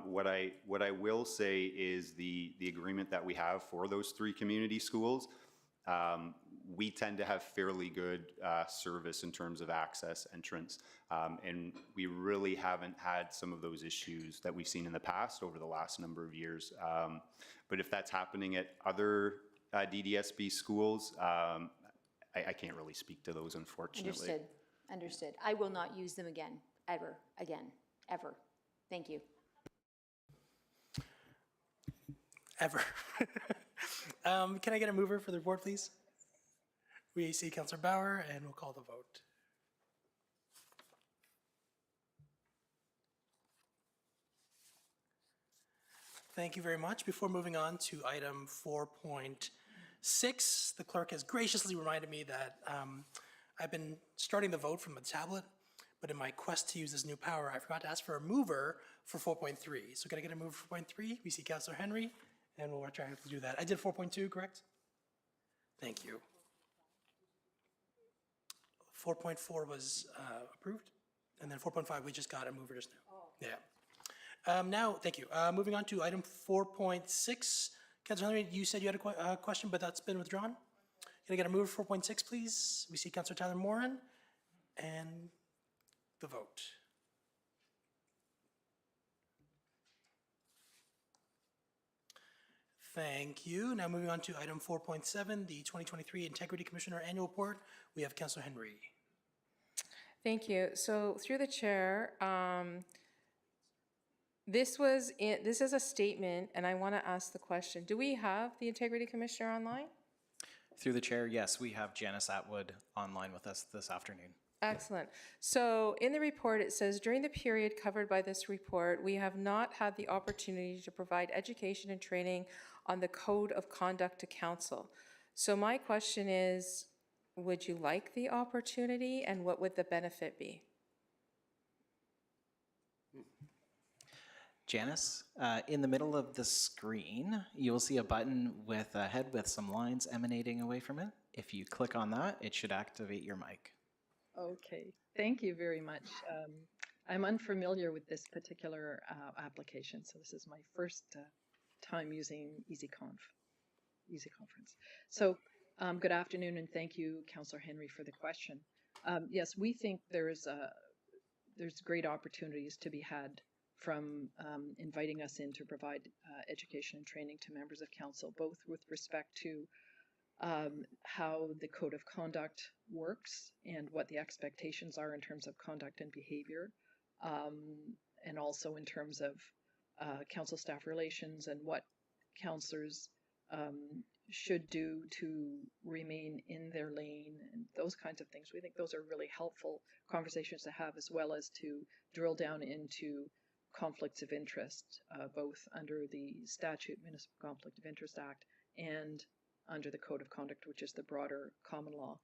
What I will say is the agreement that we have for those 3 community schools, we tend to have fairly good service in terms of access, entrance, and we really haven't had some of those issues that we've seen in the past over the last number of years. But if that's happening at other DDSB schools, I can't really speak to those, unfortunately. Understood. I will not use them again, ever. Thank you. Ever. Can I get a mover for the report, please? We see Councillor Bauer, and we'll call the vote. Thank you very much. Before moving on to item 4.6, the clerk has graciously reminded me that I've been starting the vote from a tablet, but in my quest to use this new power, I forgot to ask for a mover for 4.3. So can I get a mover for 4.3? We see Councillor Henry, and we'll try to do that. I did 4.2, correct? Thank you. 4.4 was approved, and then 4.5, we just got a mover just now. Yeah. Now, thank you. Moving on to item 4.6. Councillor Henry, you said you had a question, but that's been withdrawn. Can I get a mover for 4.6, please? We see Councillor Tyler Morin, and the vote. Thank you. Now moving on to item 4.7, the 2023 Integrity Commissioner Annual Report. We have Councillor Henry. Thank you. So through the chair, this is a statement, and I want to ask the question: do we have the Integrity Commissioner online? Through the chair, yes, we have Janice Atwood online with us this afternoon. Excellent. So in the report, it says, during the period covered by this report, we have not had the opportunity to provide education and training on the Code of Conduct to Council. So my question is, would you like the opportunity, and what would the benefit be? Janice, in the middle of the screen, you'll see a button with a head with some lines emanating away from it. If you click on that, it should activate your mic. Okay, thank you very much. I'm unfamiliar with this particular application, so this is my first time using EasyConference. So good afternoon, and thank you, Councillor Henry, for the question. Yes, we think there's great opportunities to be had from inviting us in to provide education and training to members of council, both with respect to how the Code of Conduct works and what the expectations are in terms of conduct and behavior, and also in terms of council staff relations and what councillors should do to remain in their lane and those kinds of things. We think those are really helpful conversations to have, as well as to drill down into conflicts of interest, both under the statute, Municipal Conflict of Interest Act, and under the Code of Conduct, which is the broader common law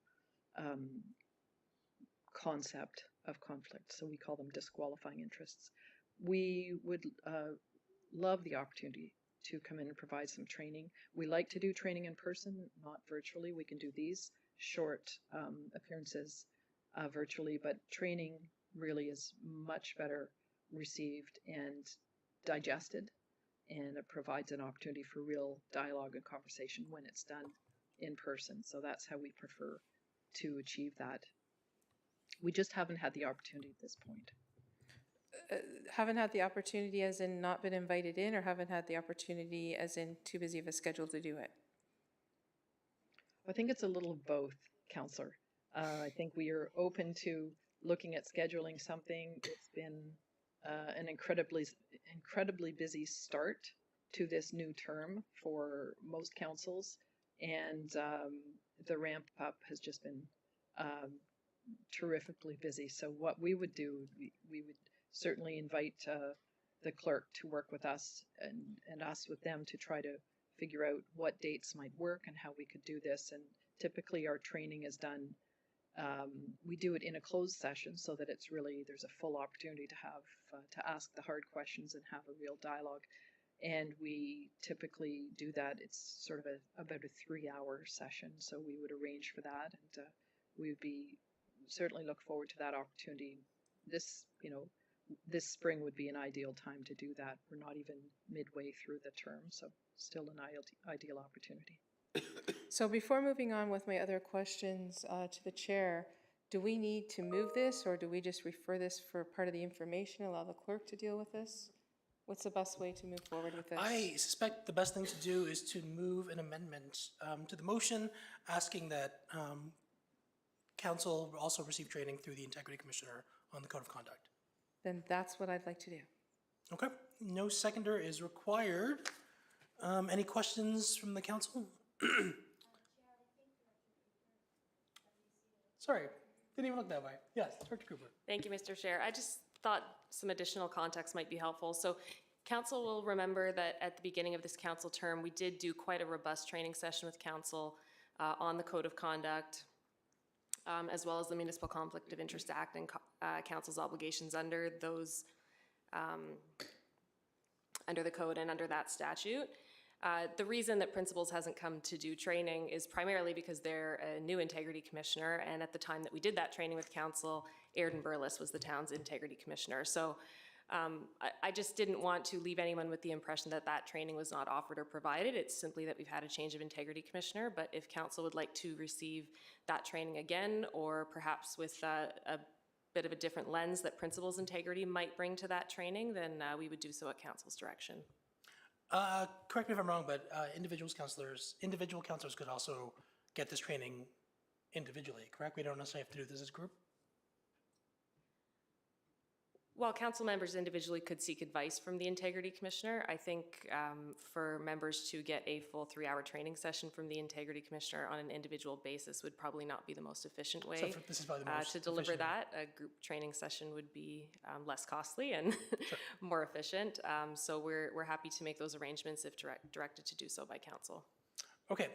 concept of conflict. So we call them disqualifying interests. We would love the opportunity to come in and provide some training. We like to do training in person, not virtually. We can do these short appearances virtually, but training really is much better received and digested, and it provides an opportunity for real dialogue and conversation when it's done in person. So that's how we prefer to achieve that. We just haven't had the opportunity at this point. Haven't had the opportunity as in not been invited in, or haven't had the opportunity as in too busy of a schedule to do it? I think it's a little of both, Councillor. I think we are open to looking at scheduling something. It's been an incredibly busy start to this new term for most councils, and the ramp up has just been terrifically busy. So what we would do, we would certainly invite the clerk to work with us and us with them to try to figure out what dates might work and how we could do this. And typically our training is done, we do it in a closed session so that it's really, there's a full opportunity to have, to ask the hard questions and have a real dialogue. And we typically do that, it's sort of about a 3-hour session. So we would arrange for that, and we would certainly look forward to that opportunity. This, this spring would be an ideal time to do that. We're not even midway through the term, so still an ideal opportunity. So before moving on with my other questions to the chair, do we need to move this, or do we just refer this for part of the information, allow the clerk to deal with this? What's the best way to move forward with this? I suspect the best thing to do is to move an amendment to the motion asking that council also receive training through the Integrity Commissioner on the Code of Conduct. Then that's what I'd like to do. Okay, no seconder is required. Any questions from the council? Sorry, didn't even look that way. Yes, Director Cooper. Thank you, Mr. Chair. I just thought some additional context might be helpful. So council will remember that at the beginning of this council term, we did do quite a robust training session with council on the Code of Conduct, as well as the Municipal Conflict of Interest Act and council's obligations under those, under the code and under that statute. The reason that Principals hasn't come to do training is primarily because they're a new Integrity Commissioner, and at the time that we did that training with council, Airden Burles was the town's Integrity Commissioner. So I just didn't want to leave anyone with the impression that that training was not offered or provided. It's simply that we've had a change of Integrity Commissioner, but if council would like to receive that training again, or perhaps with a bit of a different lens that Principals Integrity might bring to that training, then we would do so at council's direction. Correct me if I'm wrong, but individual counselors could also get this training individually, correct? We don't necessarily have to do this as a group? While council members individually could seek advice from the Integrity Commissioner, I think for members to get a full 3-hour training session from the Integrity Commissioner on an individual basis would probably not be the most efficient way this is probably the most to deliver efficient that. A group training session would be less costly and more efficient. So we're happy to make those arrangements if directed to do so by council. Okay,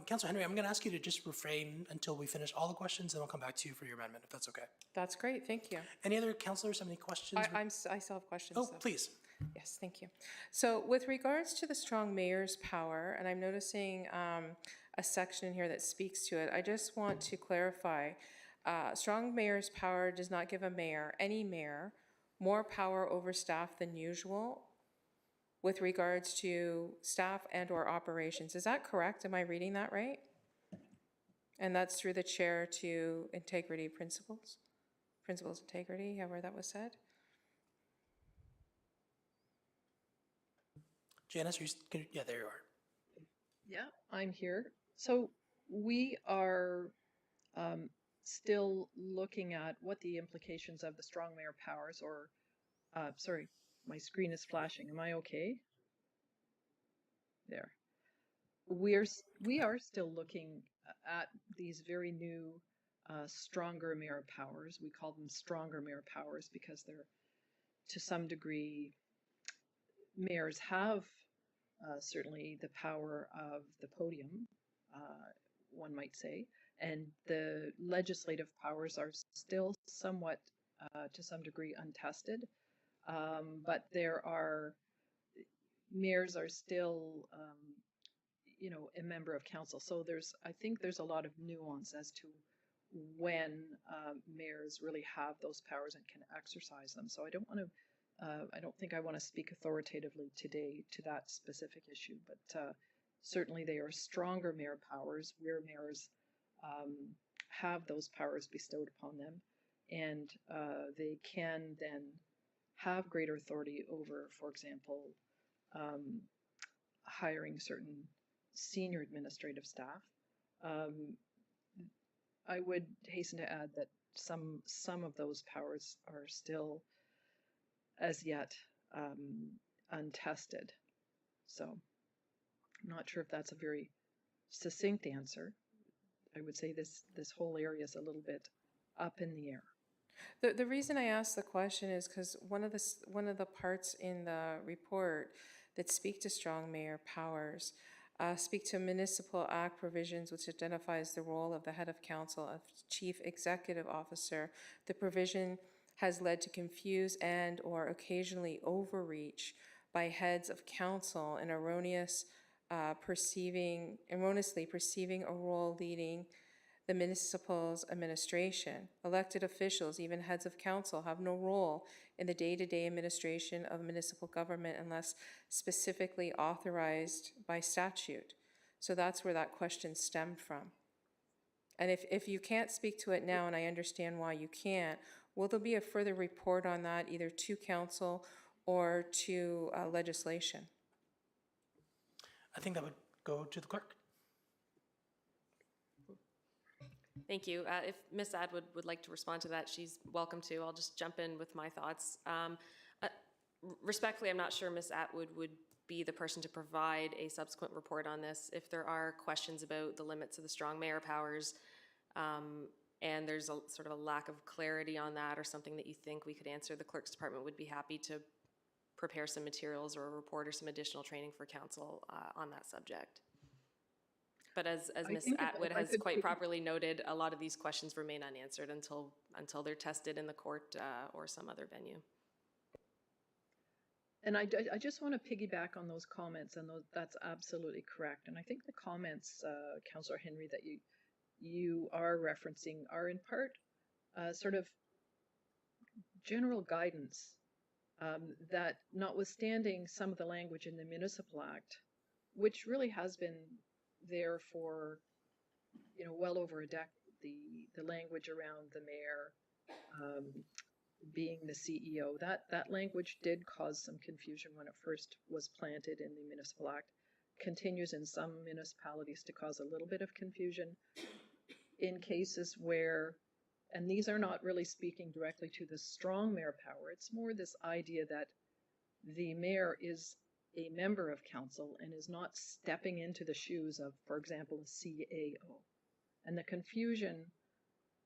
Councilor Henry, I'm going to ask you to just refrain until we finish all the questions, and I'll come back to you for your amendment, if that's okay. That's great, thank you. Any other councilors have any questions? I still have questions. Oh, so. please. Yes, thank you. So with regards to the strong mayor's power, and I'm noticing a section in here that speaks to it, I just want to clarify, strong mayor's power does not give a mayor, any mayor, more power over staff than usual with regards to staff and or operations. Is that correct? Am I reading that right? And that's through the chair to integrity principles? Principles integrity, however that was said? Janice, yeah, there you are. Yeah, I'm here. So we are still looking at what the implications of the strong mayor powers, or sorry, my screen is flashing. Am I okay? There. We are still looking at these very new stronger mayor powers. We call them stronger mayor powers because they're, to some degree, mayors have certainly the power of the podium, one might say, and the legislative powers are still somewhat, to some degree, untested. But mayors are still, a member of council. So I think there's a lot of nuance as to when mayors really have those powers and can exercise them. So I don't think I want to speak authoritatively today to that specific issue, but certainly they are stronger mayor powers where mayors have those powers bestowed upon them, and they can then have greater authority over, for example, hiring certain senior administrative staff. I would hasten to add that some of those powers are still as yet untested. So I'm not sure if that's a very succinct answer. I would say this whole area is a little bit up in the air. The reason I asked the question is because one of the parts in the report that speak to strong mayor powers speak to Municipal Act provisions which identifies the role of the head of council of chief executive officer. The provision has led to confuse and or occasionally overreach by heads of council and erroneously perceiving a role leading the municipal's administration. Elected officials, even heads of council, have no role in the day-to-day administration of municipal government unless specifically authorized by statute. So that's where that question stemmed from. And if you can't speak to it now, and I understand why you can't, will there be a further report on that either to council or to legislation? I think that would go to the clerk. Thank you. If Ms. Atwood would like to respond to that, she's welcome to. I'll just jump in with my thoughts. Respectfully, I'm not sure Ms. Atwood would be the person to provide a subsequent report on this. If there are questions about the limits of the strong mayor powers, and there's a sort of a lack of clarity on that or something that you think we could answer, the clerk's department would be happy to prepare some materials or a report or some additional training for council on that subject. But as Ms. think if Atwood I has could quite pick- properly noted, a lot of these questions remain unanswered until they're tested in the court or some other venue. And I just want to piggyback on those comments, and that's absolutely correct. And I think the comments, Councillor Henry, that you are referencing are in part sort of general guidance that, notwithstanding some of the language in the Municipal Act, which really has been there for well over a decade, the language around the mayor being the CEO, that language did cause some confusion when it first was planted in the Municipal Act, continues in some municipalities to cause a little bit of confusion in cases where, and these are not really speaking directly to the strong mayor power, it's more this idea that the mayor is a member of council and is not stepping into the shoes of, for example, a CAO. And the confusion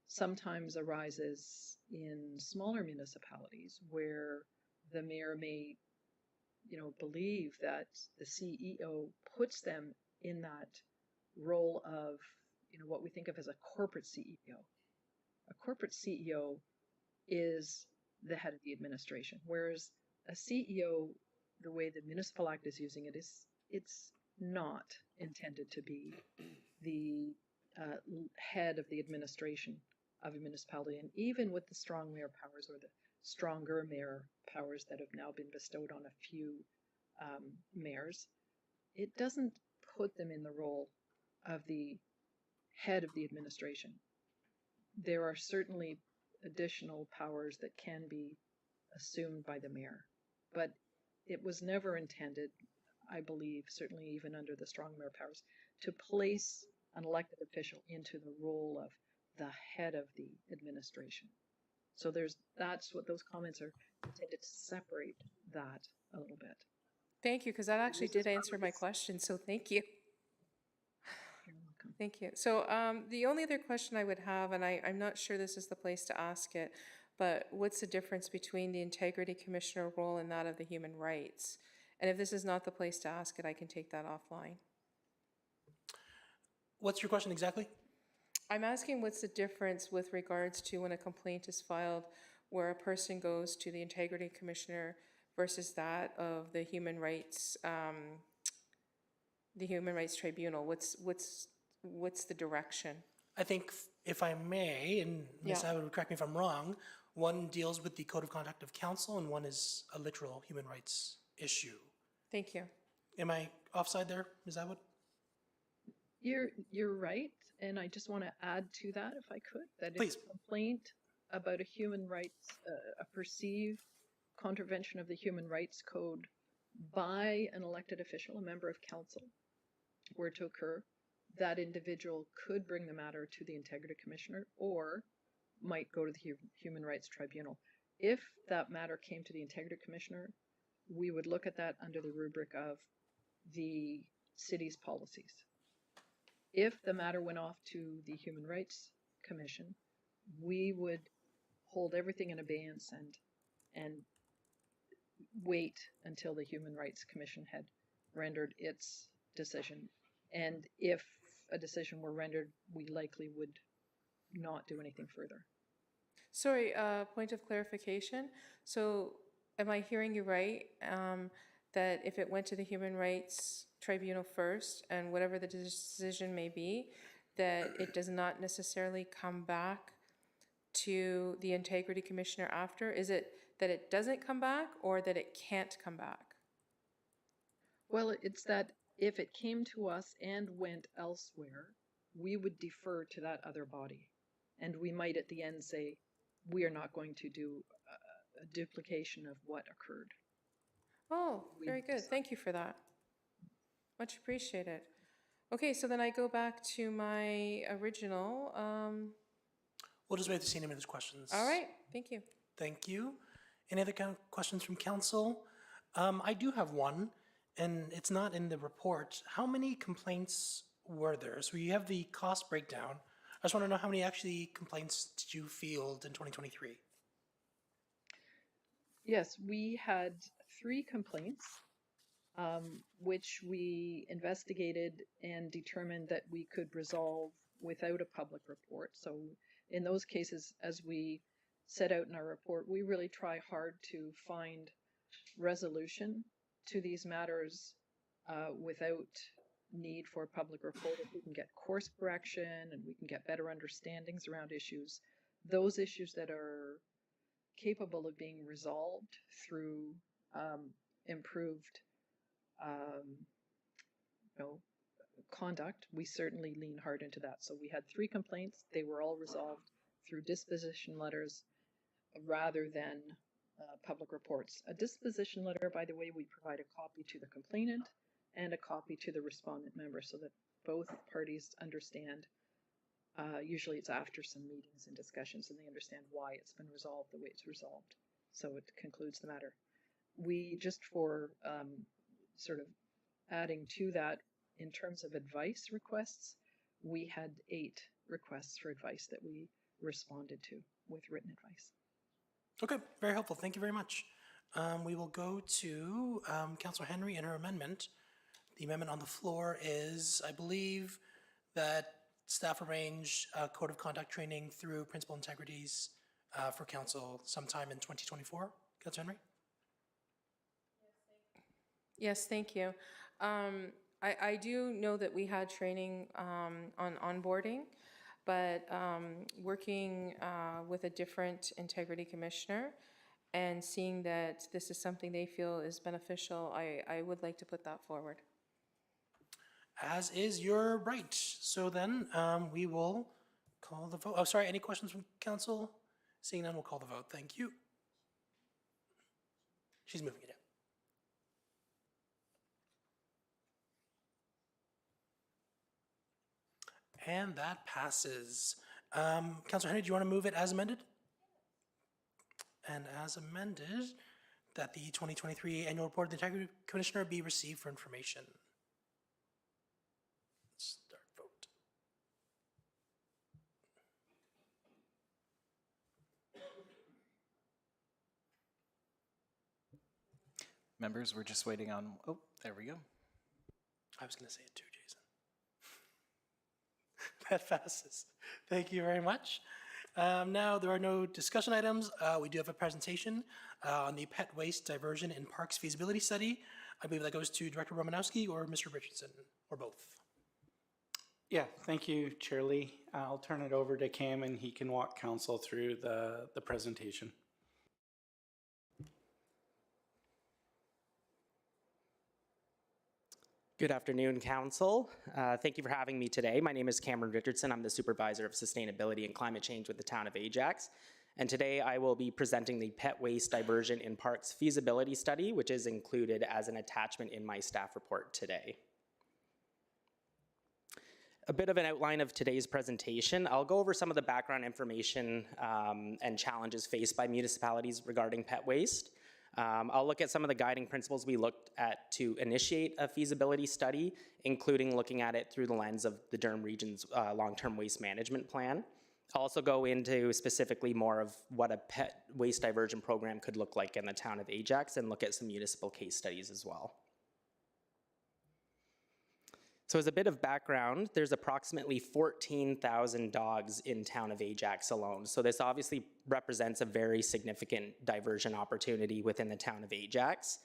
sometimes arises in smaller municipalities where the mayor may, believe that the CEO puts them in that role of, what we think of as a corporate CEO. A corporate CEO is the head of the administration, whereas a CEO, the way the Municipal Act is using it, it's not intended to be the head of the administration of a municipality. And even with the strong mayor powers or the stronger mayor powers that have now been bestowed on a few mayors, it doesn't put them in the role of the head of the administration. There are certainly additional powers that can be assumed by the mayor, but it was never intended, I believe, certainly even under the strong mayor powers, to place an elected official into the role of the head of the administration. So that's what those comments are intended to separate that a little bit. Thank you, because that actually did answer my question, so thank you. You're welcome. Thank you. So the only other question I would have, and I'm not sure this is the place to ask it, but what's the difference between the Integrity Commissioner role and that of the Human Rights? And if this is not the place to ask it, I can take that offline. What's your question exactly? I'm asking what's the difference with regards to when a complaint is filed where a person goes to the Integrity Commissioner versus that of the Human Rights Tribunal. What's the direction? I think, if I may, and Ms. Yeah. Abbott would correct me if I'm wrong, one deals with the Code of Conduct of Council and one is a literal human rights issue. Thank you. Am I offside there, Ms. Abbott? You're right, and I just want to add to that, if I could, that Please. if a complaint about a human rights, a perceived contravention of the Human Rights Code by an elected official, a member of council, were to occur, that individual could bring the matter to the Integrity Commissioner or might go to the Human Rights Tribunal. If that matter came to the Integrity Commissioner, we would look at that under the rubric of the city's policies. If the matter went off to the Human Rights Commission, we would hold everything in abeyance and wait until the Human Rights Commission had rendered its decision. And if a decision were rendered, we likely would not do anything further. Sorry, point of clarification. So am I hearing you right? That if it went to the Human Rights Tribunal first, and whatever the decision may be, that it does not necessarily come back to the Integrity Commissioner after? Is it that it doesn't come back, or that it can't come back? Well, it's that if it came to us and went elsewhere, we would defer to that other body. And we might at the end say, we are not going to do a duplication of what occurred. Oh, very good. Thank you for that. Much appreciated. Okay, so then I go back to my original. We'll just wait to see any of those questions. All right, thank you. Thank you. Any other kind of questions from council? I do have one, and it's not in the report. How many complaints were there? So you have the cost breakdown. I just want to know how many actually complaints did you field in 2023? Yes, we had 3 complaints, which we investigated and determined that we could resolve without a public report. So in those cases, as we set out in our report, we really try hard to find resolution to these matters without need for public report. If we can get course correction and we can get better understandings around issues, those issues that are capable of being resolved through improved conduct, we certainly lean hard into that. So we had 3 complaints. They were all resolved through disposition letters rather than public reports. A disposition letter, by the way, we provide a copy to the complainant and a copy to the respondent member so that both parties understand. Usually it's after some meetings and discussions, and they understand why it's been resolved the way it's resolved. So it concludes the matter. We, just for sort of adding to that, in terms of advice requests, we had 8 requests for advice that we responded to with written advice. Okay, very helpful. Thank you very much. We will go to Councillor Henry and her amendment. The amendment on the floor is, I believe, that staff arrange code of conduct training through principal integrities for council sometime in 2024. Councillor Henry? Yes, thank you. I do know that we had training on onboarding, but working with a different integrity commissioner and seeing that this is something they feel is beneficial, I would like to put that forward. As is your right. So then we will call the vote. Oh, sorry, any questions from council? Seeing none, we'll call the vote. Thank you. She's moving it in. And that passes. Councillor Henry, do you want to move it as amended? And as amended, that the 2023 annual report of the Integrity Commissioner be received for information. Start vote. Members, we're just waiting on, oh, there we go. I was going to say it too, Jason. That passes. Thank you very much. Now, there are no discussion items. We do have a presentation on the pet waste diversion in parks feasibility study. I believe that goes to Director Romanowski or Mr. Richardson, or both. Yeah, thank you, Chair Lee. I'll turn it over to Cam and he can walk council through the presentation. Good afternoon, Council. Thank you for having me today. My name is Cameron Richardson. I'm the Supervisor of Sustainability and Climate Change with the Town of Ajax. And today I will be presenting the Pet Waste Diversion in Parks Feasibility Study, which is included as an attachment in my staff report today. A bit of an outline of today's presentation. I'll go over some of the background information and challenges faced by municipalities regarding pet waste. I'll look at some of the guiding principles we looked at to initiate a feasibility study, including looking at it through the lens of the Durham Region's long-term waste management plan. I'll also go into specifically more of what a pet waste diversion program could look like in the town of Ajax and look at some municipal case studies as well. So as a bit of background, there's approximately 14,000 dogs in town of Ajax alone. So this obviously represents a very significant diversion opportunity within the town of Ajax.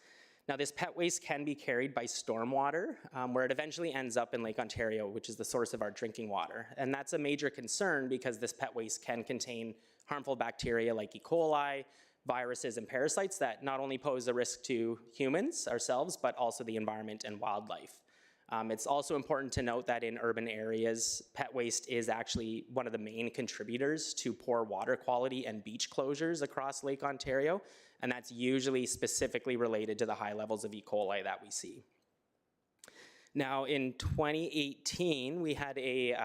Now this pet waste can be carried by stormwater, where it eventually ends up in Lake Ontario, which is the source of our drinking water. And that's a major concern because this pet waste can contain harmful bacteria like E. coli, viruses, and parasites that not only pose a risk to humans, ourselves, but also the environment and wildlife. It's also important to note that in urban areas, pet waste is actually one of the main contributors to poor water quality and beach closures across Lake Ontario, and that's usually specifically related to the high levels of E. coli that we see. Now, in 2018, we had a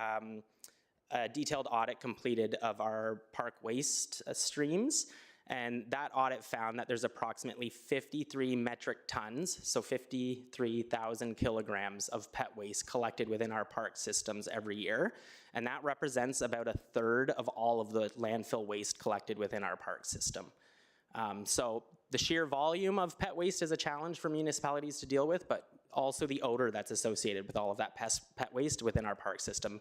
detailed audit completed of our park waste streams. And that audit found that there's approximately 53 metric tons, so 53,000 kilograms of pet waste collected within our park systems every year. And that represents about a third of all of the landfill waste collected within our park system. So the sheer volume of pet waste is a challenge for municipalities to deal with, but also the odor that's associated with all of that pet waste within our park system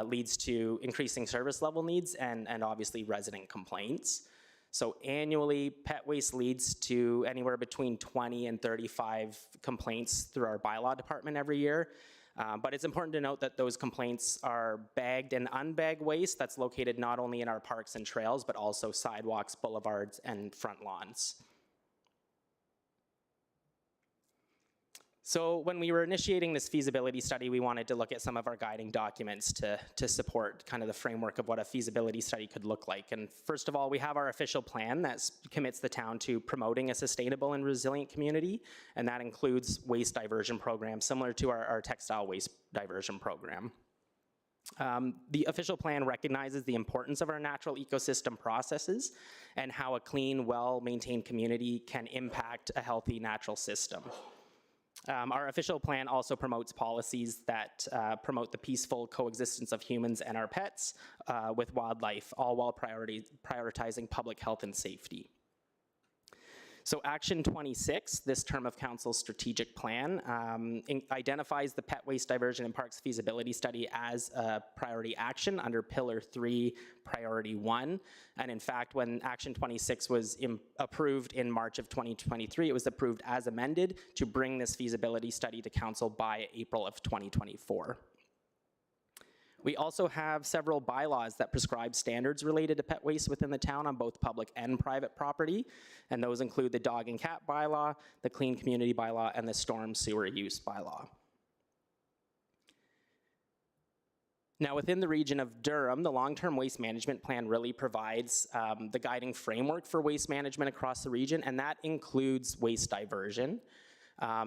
leads to increasing service level needs and obviously resident complaints. So annually, pet waste leads to anywhere between 20 and 35 complaints through our bylaw department every year. But it's important to note that those complaints are bagged and unbagged waste that's located not only in our parks and trails, but also sidewalks, boulevards, and front lawns. So when we were initiating this feasibility study, we wanted to look at some of our guiding documents to support kind of the framework of what a feasibility study could look like. And first of all, we have our official plan that commits the town to promoting a sustainable and resilient community, and that includes waste diversion programs similar to our textile waste diversion program. The official plan recognizes the importance of our natural ecosystem processes and how a clean, well-maintained community can impact a healthy natural system. Our official plan also promotes policies that promote the peaceful coexistence of humans and our pets with wildlife, all while prioritizing public health and safety. So Action 26, this term of council's strategic plan, identifies the pet waste diversion in parks feasibility study as a priority action under Pillar 3, Priority 1. And in fact, when Action 26 was approved in March of 2023, it was approved as amended to bring this feasibility study to council by April of 2024. We also have several bylaws that prescribe standards related to pet waste within the town on both public and private property, and those include the dog and cat bylaw, the clean community bylaw, and the storm sewer use bylaw. Now, within the region of Durham, the long-term waste management plan really provides the guiding framework for waste management across the region, and that includes waste diversion.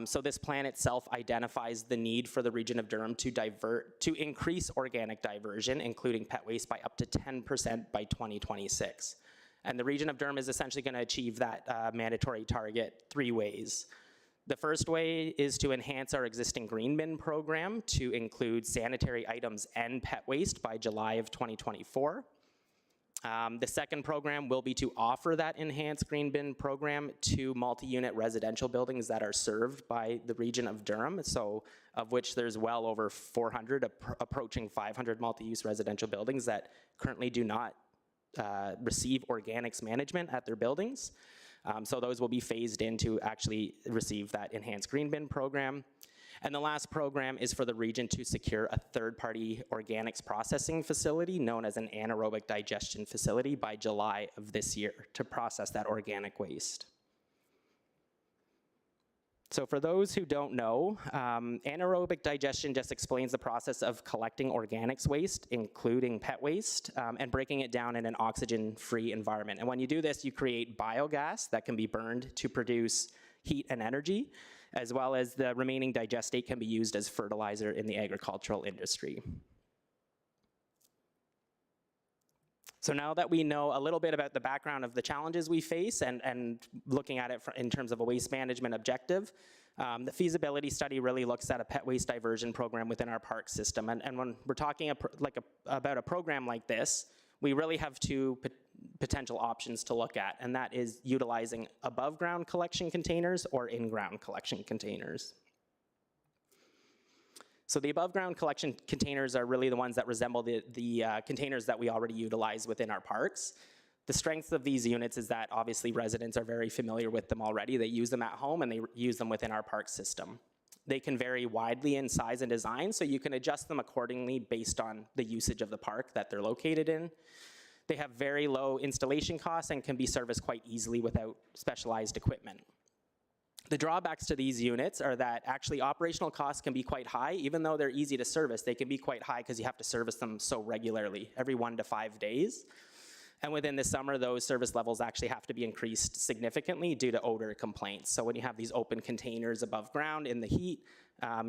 So this plan itself identifies the need for the region of Durham to increase organic diversion, including pet waste, by up to 10% by 2026. And the region of Durham is essentially going to achieve that mandatory target 3 ways. The first way is to enhance our existing green bin program to include sanitary items and pet waste by July of 2024. The second program will be to offer that enhanced green bin program to multi-unit residential buildings that are served by the region of Durham, so of which there's well over 400, approaching 500 multi-use residential buildings that currently do not receive organics management at their buildings. So those will be phased in to actually receive that enhanced green bin program. And the last program is for the region to secure a third-party organics processing facility known as an anaerobic digestion facility by July of this year to process that organic waste. So for those who don't know, anaerobic digestion just explains the process of collecting organics waste, including pet waste, and breaking it down in an oxygen-free environment. And when you do this, you create biogas that can be burned to produce heat and energy, as well as the remaining digestate can be used as fertilizer in the agricultural industry. So now that we know a little bit about the background of the challenges we face and looking at it in terms of a waste management objective, the feasibility study really looks at a pet waste diversion program within our park system. And when we're talking about a program like this, we really have two potential options to look at, and that is utilizing above ground collection containers or in-ground collection containers. So the above ground collection containers are really the ones that resemble the containers that we already utilize within our parks. The strength of these units is that obviously residents are very familiar with them already. They use them at home and they use them within our park system. They can vary widely in size and design, so you can adjust them accordingly based on the usage of the park that they're located in. They have very low installation costs and can be serviced quite easily without specialized equipment. The drawbacks to these units are that actually operational costs can be quite high. Even though they're easy to service, they can be quite high because you have to service them so regularly, every 1 to 5 days. And within the summer, those service levels actually have to be increased significantly due to odor complaints. So when you have these open containers above ground in the heat,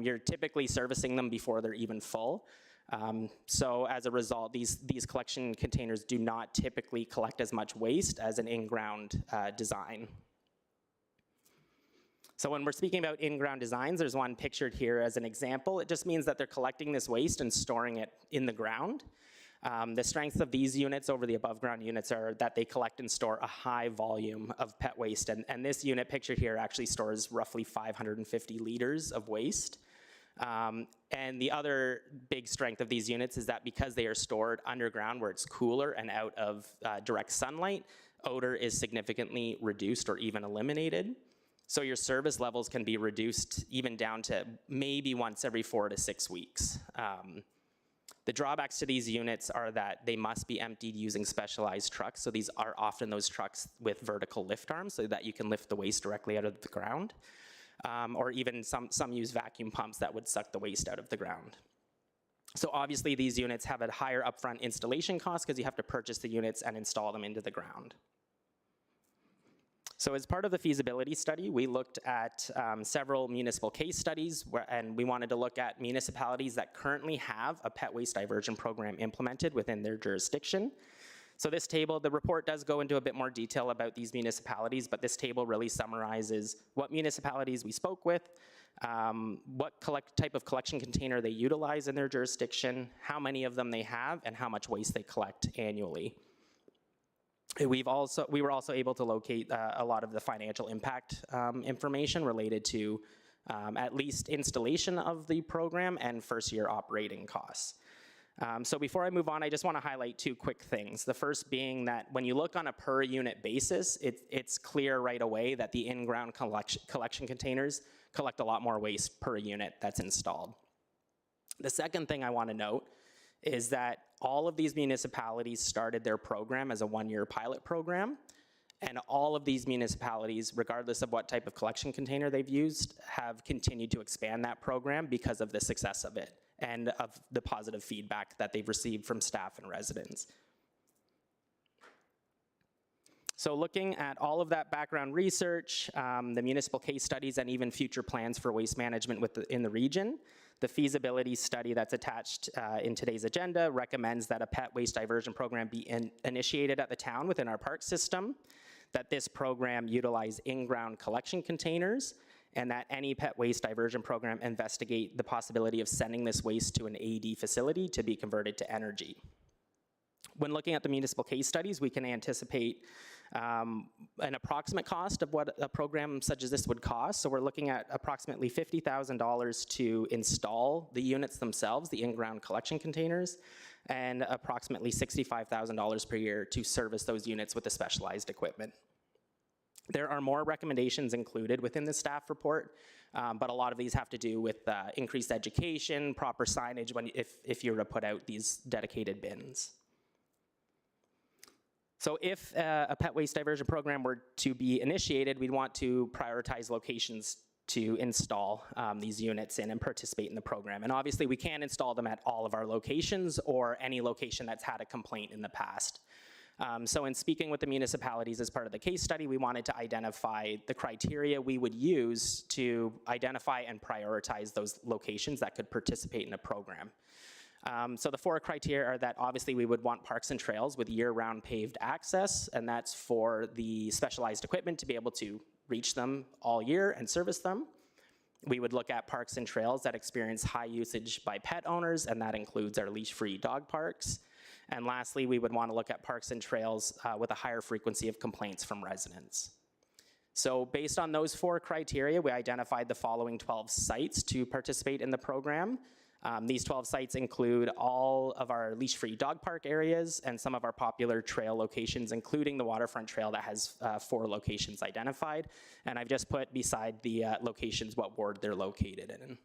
you're typically servicing them before they're even full. So as a result, these collection containers do not typically collect as much waste as an in-ground design. So when we're speaking about in-ground designs, there's one pictured here as an example. It just means that they're collecting this waste and storing it in the ground. The strengths of these units over the above ground units are that they collect and store a high volume of pet waste. And this unit pictured here actually stores roughly 550 liters of waste. And the other big strength of these units is that because they are stored underground where it's cooler and out of direct sunlight, odor is significantly reduced or even eliminated. So your service levels can be reduced even down to maybe once every 4 to 6 weeks. The drawbacks to these units are that they must be emptied using specialized trucks. So these are often those trucks with vertical lift arms so that you can lift the waste directly out of the ground. Or even some use vacuum pumps that would suck the waste out of the ground. So obviously these units have a higher upfront installation cost because you have to purchase the units and install them into the ground. So as part of the feasibility study, we looked at several municipal case studies and we wanted to look at municipalities that currently have a pet waste diversion program implemented within their jurisdiction. So this table, the report does go into a bit more detail about these municipalities, but this table really summarizes what municipalities we spoke with, what type of collection container they utilize in their jurisdiction, how many of them they have, and how much waste they collect annually. We were also able to locate a lot of the financial impact information related to at least installation of the program and first year operating costs. So before I move on, I just want to highlight 2 quick things. The first being that when you look on a per unit basis, it's clear right away that the in-ground collection containers collect a lot more waste per unit that's installed. The second thing I want to note is that all of these municipalities started their program as a 1-year pilot program, and all of these municipalities, regardless of what type of collection container they've used, have continued to expand that program because of the success of it and of the positive feedback that they've received from staff and residents. So looking at all of that background research, the municipal case studies, and even future plans for waste management in the region, the feasibility study that's attached in today's agenda recommends that a pet waste diversion program be initiated at the town within our park system, that this program utilize in-ground collection containers, and that any pet waste diversion program investigate the possibility of sending this waste to an AD facility to be converted to energy. When looking at the municipal case studies, we can anticipate an approximate cost of what a program such as this would cost. So we're looking at approximately $50,000 to install the units themselves, the in-ground collection containers, and approximately $65,000 per year to service those units with the specialized equipment. There are more recommendations included within the staff report, but a lot of these have to do with increased education, proper signage if you were to put out these dedicated bins. So if a pet waste diversion program were to be initiated, we'd want to prioritize locations to install these units in and participate in the program. And obviously we can't install them at all of our locations or any location that's had a complaint in the past. So in speaking with the municipalities as part of the case study, we wanted to identify the criteria we would use to identify and prioritize those locations that could participate in the program. So the 4 criteria are that obviously we would want parks and trails with year-round paved access, and that's for the specialized equipment to be able to reach them all year and service them. We would look at parks and trails that experience high usage by pet owners, and that includes our leash-free dog parks. And lastly, we would want to look at parks and trails with a higher frequency of complaints from residents. So based on those 4 criteria, we identified the following 12 sites to participate in the program. These 12 sites include all of our leash-free dog park areas and some of our popular trail locations, including the Waterfront Trail that has 4 locations identified. And I've just put beside the locations what ward they're located in.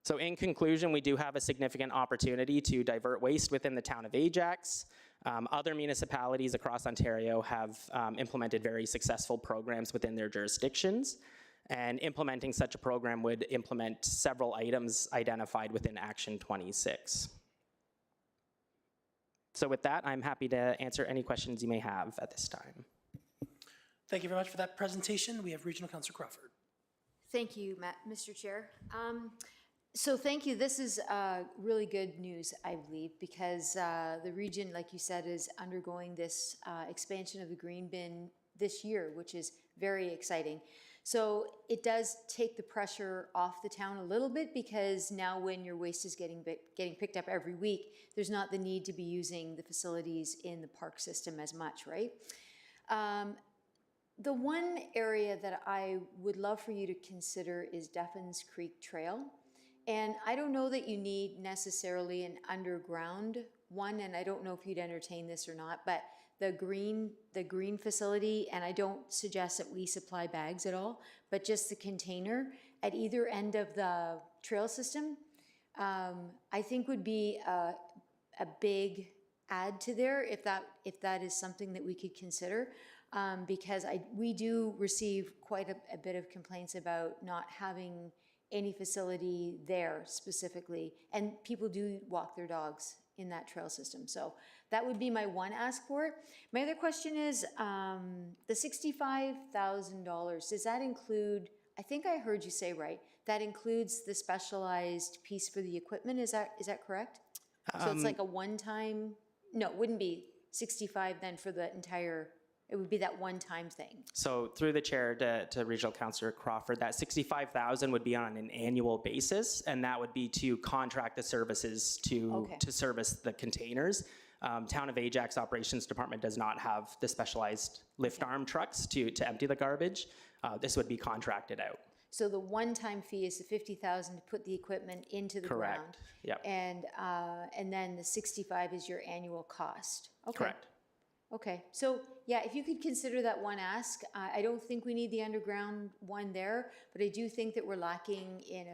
So in conclusion, we do have a significant opportunity to divert waste within the town of Ajax. Other municipalities across Ontario have implemented very successful programs within their jurisdictions. And implementing such a program would implement several items identified within Action 26. So with that, I'm happy to answer any questions you may have at this time. Thank you very much for that presentation. We have Regional Councillor Crawford. Thank you, Mr. Chair. So thank you. This is really good news, I believe, because the region, like you said, is undergoing this expansion of the green bin this year, which is very exciting. So it does take the pressure off the town a little bit, because now when your waste is getting picked up every week, there's not the need to be using the facilities in the park system as much, right? The one area that I would love for you to consider is Duffins Creek Trail. And I don't know that you need necessarily an underground one, and I don't know if you'd entertain this or not, but the green facility, and I don't suggest that we supply bags at all, but just the container at either end of the trail system, I think would be a big add to there if that is something that we could consider, because we do receive quite a bit of complaints about not having any facility there specifically, and people do walk their dogs in that trail system. So that would be my one ask for it. My other question is the $65,000, does that include, I think I heard you say right, that includes the specialized piece for the equipment, is that correct? So it's like a one-time, no, it wouldn't be 65 then for the entire, it would be that one-time thing. So through the chair to Regional Councillor Crawford, that $65,000 would be on an annual basis, and that would be to contract the services to service the containers. Town of Ajax Operations Department does not have the specialized lift arm trucks to empty the garbage. This would be contracted out. So the one-time fee is the $50,000 to put the equipment into the ground. Correct. Yep. And then the 65 is your annual cost. Okay. Correct. Okay, so yeah, if you could consider that one ask, I don't think we need the underground one there, but I do think that we're lacking and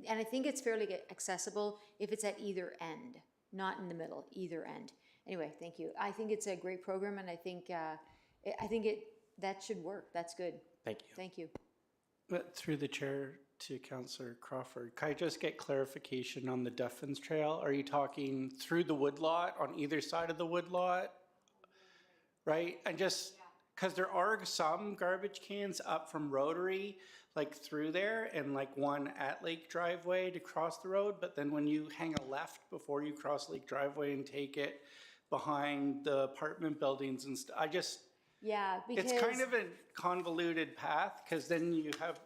I think it's fairly accessible if it's at either end, not in the middle, either end. Anyway, thank you. I think it's a great program, and I think that should work. That's good. Thank you. Thank you. But through the chair to Councillor Crawford, can I just get clarification on the Duffins Trail? Are you talking through the woodlot, on either side of the woodlot? Right? And just because there are some garbage cans up from Rotary, like through there, and like one at Lake Driveway to cross the road. But then when you hang a left before you cross Lake Driveway and take it behind the apartment buildings and stuff, Yeah, because it's kind of a convoluted path, because then you have,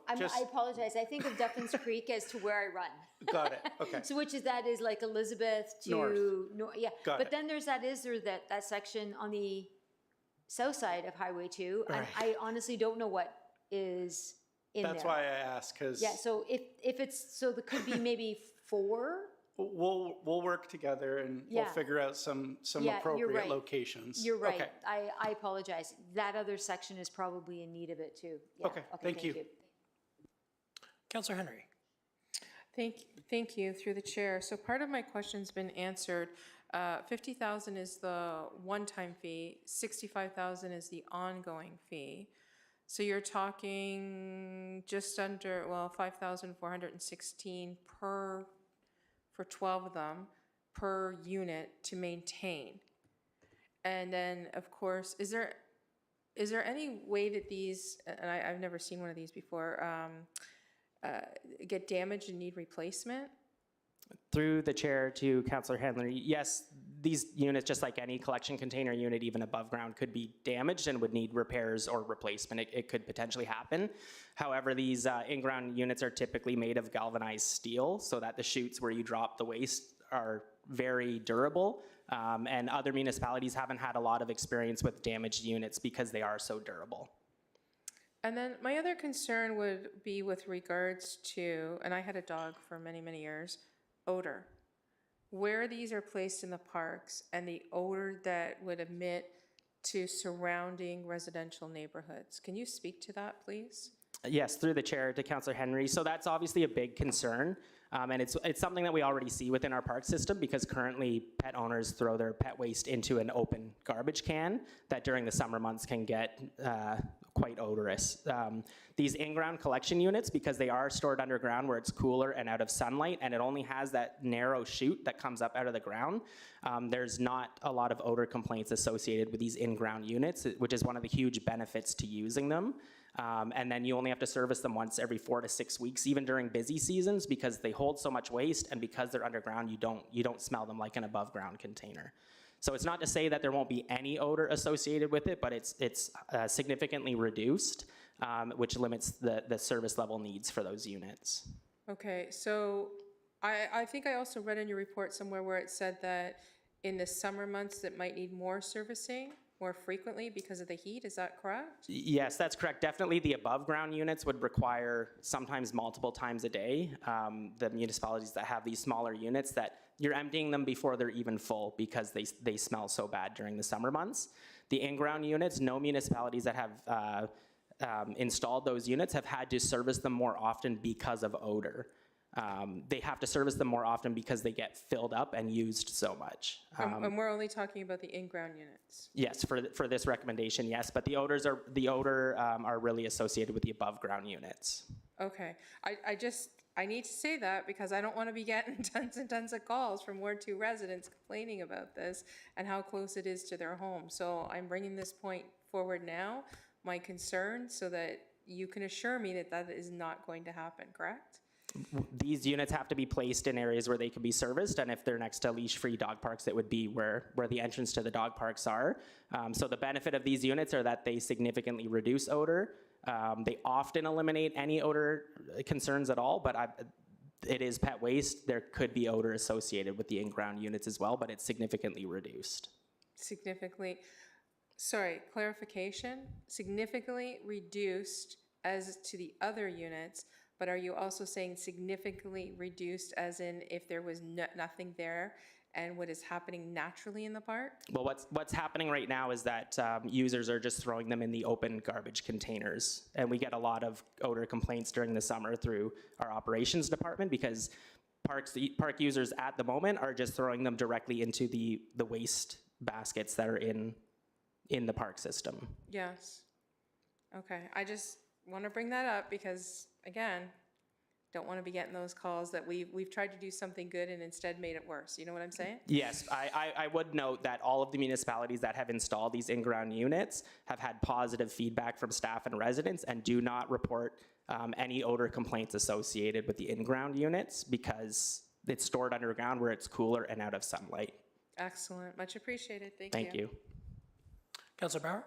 I apologize. I think of Duffins Creek as to where I run. Got it. Okay. So that is like Elizabeth to north. Yeah. Got it. Then there's that section on the south side of Highway 2, and I honestly don't know what is in there. That's why I asked, because yeah. So if it's there could be maybe 4. We'll work together and we'll figure out some appropriate locations. You're right. Okay. I apologize. That other section is probably in need of it too. Yeah. Okay. Thank you. Councillor Henry. Thank you, through the chair. So part of my question's been answered. 50,000 is the one-time fee, 65,000 is the ongoing fee. So you're talking just under, 5,416 for 12 of them per unit to maintain. And then, of course, is there any way that these, and I've never seen one of these before, get damaged and need replacement? Through the chair to Councillor Henry, yes, these units, just like any collection container unit, even above ground, could be damaged and would need repairs or replacement. It could potentially happen. However, these in-ground units are typically made of galvanized steel so that the chutes where you drop the waste are very durable. And other municipalities haven't had a lot of experience with damaged units because they are so durable. And then my other concern would be with regards to, and I had a dog for many, many years, odor. Where these are placed in the parks and the odor that would emit to surrounding residential neighborhoods. Can you speak to that, please? Yes, through the chair to Councillor Henry. So that's obviously a big concern. And it's something that we already see within our park system because currently pet owners throw their pet waste into an open garbage can that during the summer months can get quite odorous. These in-ground collection units, because they are stored underground where it's cooler and out of sunlight, and it only has that narrow chute that comes up out of the ground, there's not a lot of odor complaints associated with these in-ground units, which is one of the huge benefits to using them. And then you only have to service them once every 4 to 6 weeks, even during busy seasons, because they hold so much waste, and because they're underground, you don't smell them like an above ground container. So it's not to say that there won't be any odor associated with it, but it's significantly reduced, which limits the service level needs for those units. Okay, so I think I also read in your report somewhere where it said that in the summer months it might need more servicing more frequently because of the heat. Is that correct? Yes, that's correct. Definitely the above ground units would require sometimes multiple times a day. The municipalities that have these smaller units that you're emptying them before they're even full because they smell so bad during the summer months. The in-ground units, no municipalities that have installed those units have had to service them more often because of odor. They have to service them more often because they get filled up and used so much. And we're only talking about the in-ground units. Yes, for this recommendation, yes, but the odor are really associated with the above ground units. Okay, I need to say that because I don't want to be getting tons and tons of calls from Ward 2 residents complaining about this and how close it is to their home. So I'm bringing this point forward now, my concern, so that you can assure me that that is not going to happen, correct? These units have to be placed in areas where they can be serviced, and if they're next to leash-free dog parks, it would be where the entrance to the dog parks are. So the benefit of these units are that they significantly reduce odor. They often eliminate any odor concerns at all, but it is pet waste. There could be odor associated with the in-ground units as well, but it's significantly reduced. Significantly, sorry, clarification, significantly reduced as to the other units, but are you also saying significantly reduced as in if there was nothing there and what is happening naturally in the park? Well, what's happening right now is that users are just throwing them in the open garbage containers. And we get a lot of odor complaints during the summer through our operations department because park users at the moment are just throwing them directly into the waste baskets that are in the park system. Yes. Okay, I just want to bring that up because, again, don't want to be getting those calls that we've tried to do something good and instead made it worse. You know what I'm saying? Yes, I would note that all of the municipalities that have installed these in-ground units have had positive feedback from staff and residents and do not report any odor complaints associated with the in-ground units because it's stored underground where it's cooler and out of sunlight. Excellent. Much appreciated. Thank you. Thank you. Councillor Bauer?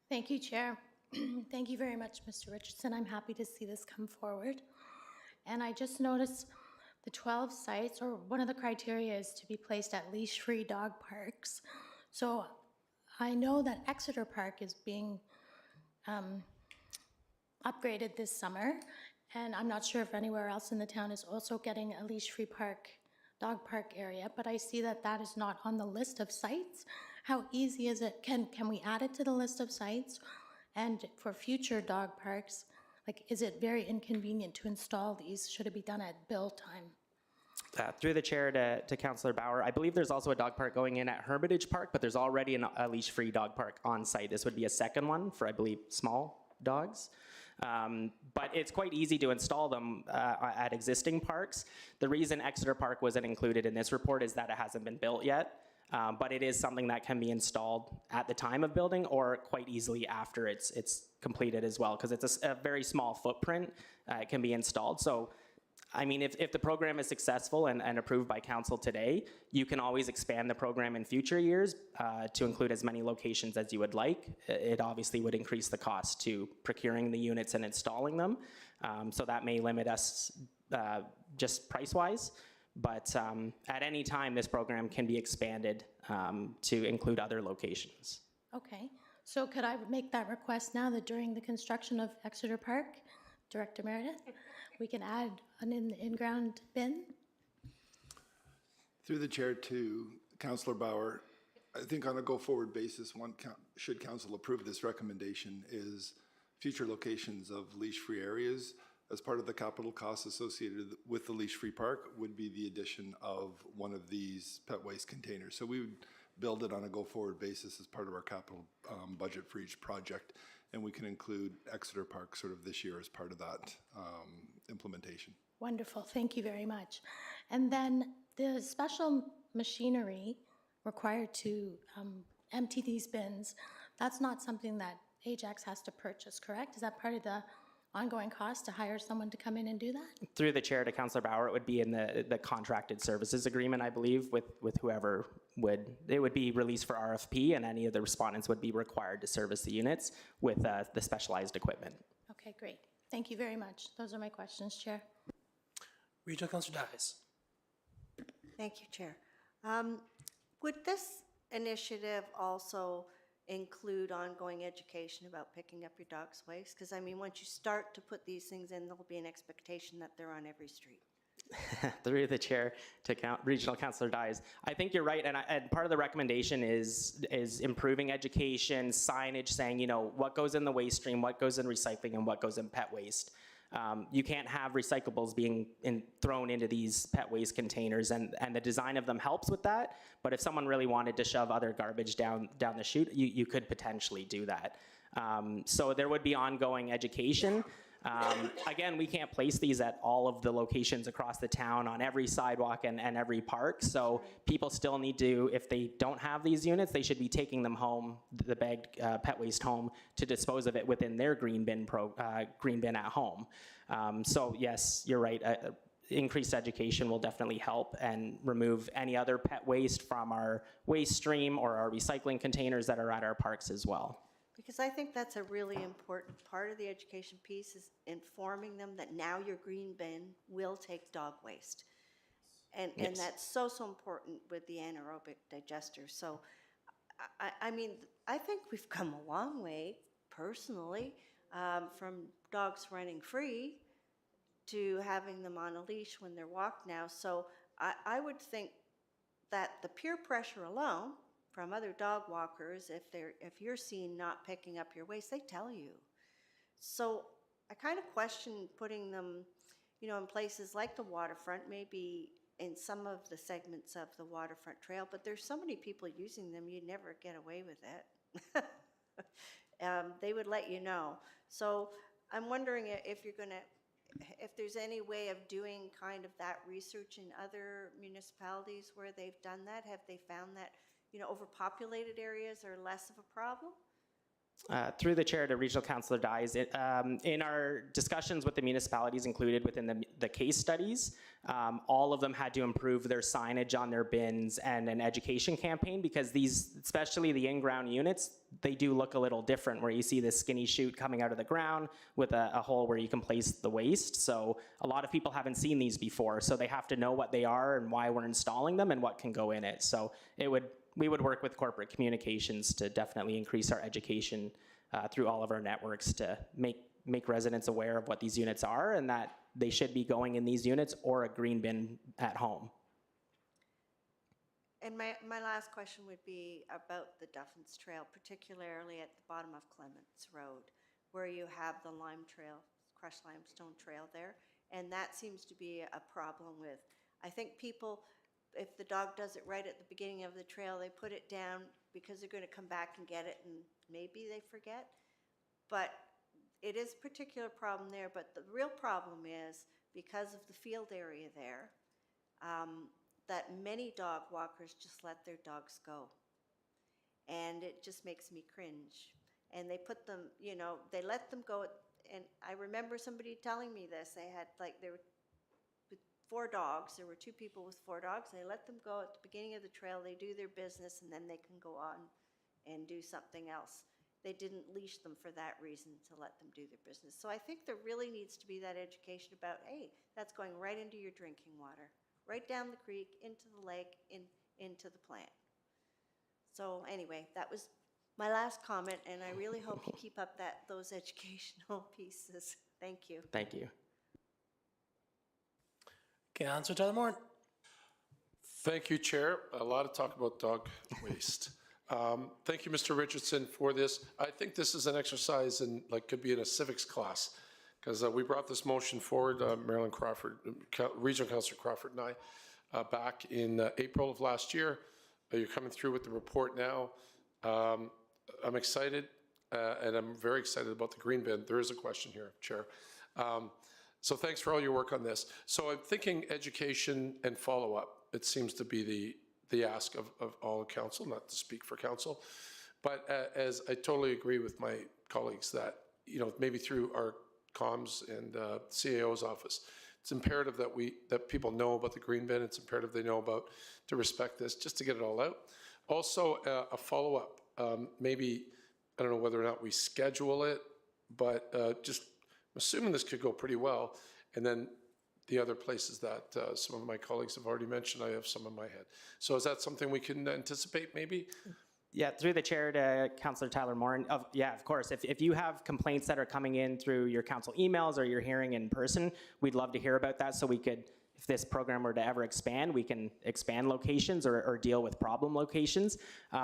Thank you, Chair. Thank you very much, Mr. Richardson. I'm happy to see this come forward. And I just noticed the 12 sites, or one of the criteria is to be placed at leash-free dog parks. So I know that Exeter Park is being upgraded this summer, and I'm not sure if anywhere else in the town is also getting a leash-free dog park area, but I see that that is not on the list of sites. How easy is it? Can we add it to the list of sites? And for future dog parks, like, is it very inconvenient to install these? Should it be done at bill time? Through the chair to Councillor Bauer, I believe there's also a dog park going in at Hermitage Park, but there's already a leash-free dog park on site. This would be a second one for, I believe, small dogs. But it's quite easy to install them at existing parks. The reason Exeter Park wasn't included in this report is that it hasn't been built yet. but it is something that can be installed at the time of building or quite easily after it's completed as well, because it's a very small footprint. It can be installed. So, I mean, if the program is successful and approved by council today, you can always expand the program in future years to include as many locations as you would like. It obviously would increase the cost to procuring the units and installing them. So that may limit us just price-wise. But at any time, this program can be expanded to include other locations. Okay, so could I make that request now that during the construction of Exeter Park, Director Meredith, we can add an in-ground bin? Through the chair to Councillor Bauer, I think on a go-forward basis, should council approve this recommendation, is future locations of leash-free areas as part of the capital costs associated with the leash-free park would be the addition of one of these pet waste containers. So we would build it on a go-forward basis as part of our capital budget for each project, and we can include Exeter Park sort of this year as part of that implementation. Wonderful, thank you very much. And then the special machinery required to empty these bins, that's not something that Ajax has to purchase, correct? Is that part of the ongoing cost to hire someone to come in and do that? Through the chair to Councillor Bauer, it would be in the contracted services agreement, I believe, with whoever it would be released for RFP, and any of the respondents would be required to service the units with the specialized equipment. Okay, great. Thank you very much. Those are my questions, Chair. Regional Councillor Dias. Thank you, Chair. Would this initiative also include ongoing education about picking up your dog's waste? Because I mean, once you start to put these things in, there'll be an expectation that they're on every street. Through the chair to Regional Councillor Dias, I think you're right, and part of the recommendation is improving education, signage saying, you know, what goes in the waste stream, what goes in recycling, and what goes in pet waste. You can't have recyclables being thrown into these pet waste containers, and the design of them helps with that. But if someone really wanted to shove other garbage down the chute, you could potentially do that. So there would be ongoing education. Again, we can't place these at all of the locations across the town on every sidewalk and every park. So people still need to, if they don't have these units, they should be taking them home, the bagged pet waste home, to dispose of it within their green bin at home. So yes, you're right. Increased education will definitely help and remove any other pet waste from our waste stream or our recycling containers that are at our parks as well. Because I think that's a really important part of the education piece, is informing them that now your green bin will take dog waste. And that's so important with the anaerobic digester. So, I mean, I think we've come a long way, personally, from dogs running free to having them on a leash when they're walked now. So I would think that the peer pressure alone from other dog walkers, if you're seen not picking up your waste, they tell you. So I kind of question putting them, you know, in places like the waterfront, maybe in some of the segments of the waterfront trail, but there's so many people using them, you'd never get away with it. They would let you know. So I'm wondering if there's any way of doing kind of that research in other municipalities where they've done that. Have they found that, you know, overpopulated areas are less of a problem? Through the chair to Regional Councillor Dias, in our discussions with the municipalities included within the case studies, all of them had to improve their signage on their bins and an education campaign, because these, especially the in-ground units, they do look a little different, where you see this skinny chute coming out of the ground with a hole where you can place the waste. So a lot of people haven't seen these before, so they have to know what they are and why we're installing them and what can go in it. So we would work with corporate communications to definitely increase our education through all of our networks to make residents aware of what these units are and that they should be going in these units or a green bin at home. And my last question would be about the Duffins Trail, particularly at the bottom of Clements Road, where you have the lime trail, crushed limestone trail there. And that seems to be a problem with, I think people, if the dog does it right at the beginning of the trail, they put it down because they're going to come back and get it, and maybe they forget. But it is a particular problem there. But the real problem is, because of the field area there, that many dog walkers just let their dogs go. And it just makes me cringe. And they put them, you know, they let them go. And I remember somebody telling me this. They had they were with 4 dogs. There were 2 people with 4 dogs. They let them go at the beginning of the trail. They do their business, and then they can go on and do something else. They didn't leash them for that reason, to let them do their business. So I think there really needs to be that education about, hey, that's going right into your drinking water, right down the creek, into the lake, into the plant. So anyway, that was my last comment, and I really hope you keep up those educational pieces. Thank you. Thank you. Councillor Tyler Moore. Thank you, Chair. A lot of talk about dog waste. Thank you, Mr. Richardson, for this. I think this is an exercise in, could be in a civics class, because we brought this motion forward, Marilyn Crawford, Regional Councillor Crawford and I, back in April of last year. You're coming through with the report now. I'm excited, and I'm very excited about the green bin. There is a question here, Chair. So thanks for all your work on this. So I'm thinking education and follow-up. It seems to be the ask of all council, not to speak for council. But as I totally agree with my colleagues that, maybe through our comms and CAO's office, it's imperative that people know about the green bin. It's imperative they know about to respect this, just to get it all out. Also, a follow-up. Maybe, I don't know whether or not we schedule it, but just I'm assuming this could go pretty well. And then the other places that some of my colleagues have already mentioned, I have some in my head. So is that something we can anticipate maybe? Yeah, through the chair to Councillor Tyler Moore. Yeah, of course. If you have complaints that are coming in through your council emails or you're hearing in person, we'd love to hear about that, so we could, if this program were to ever expand, we can expand locations or deal with problem locations.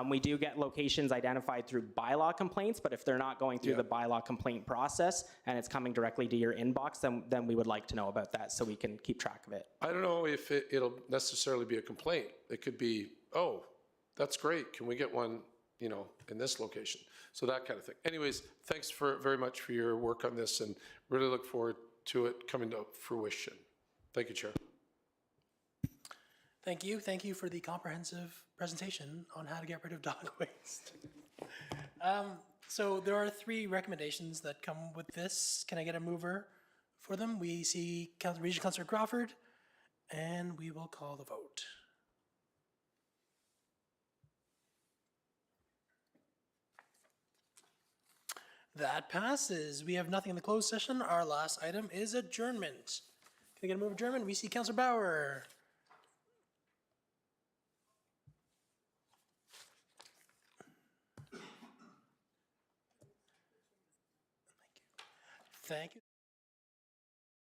We do get locations identified through bylaw complaints, but if they're not going through the bylaw complaint process and it's coming directly to your inbox, then we would like to know about that so we can keep track of it. I don't know if it'll necessarily be a complaint. It could be, oh, that's great. Can we get one, in this location? So that kind of thing. Anyways, thanks very much for your work on this, and really look forward to it coming to fruition. Thank you, Chair. Thank you. Thank you for the comprehensive presentation on how to get rid of dog waste. So there are 3 recommendations that come with this. Can I get a mover for them? We see Regional Councillor Crawford, and we will call the vote. That passes. We have nothing in the closed session. Our last item is adjournment. Can I get a move of adjournment? We see Councillor Bauer. Thank you.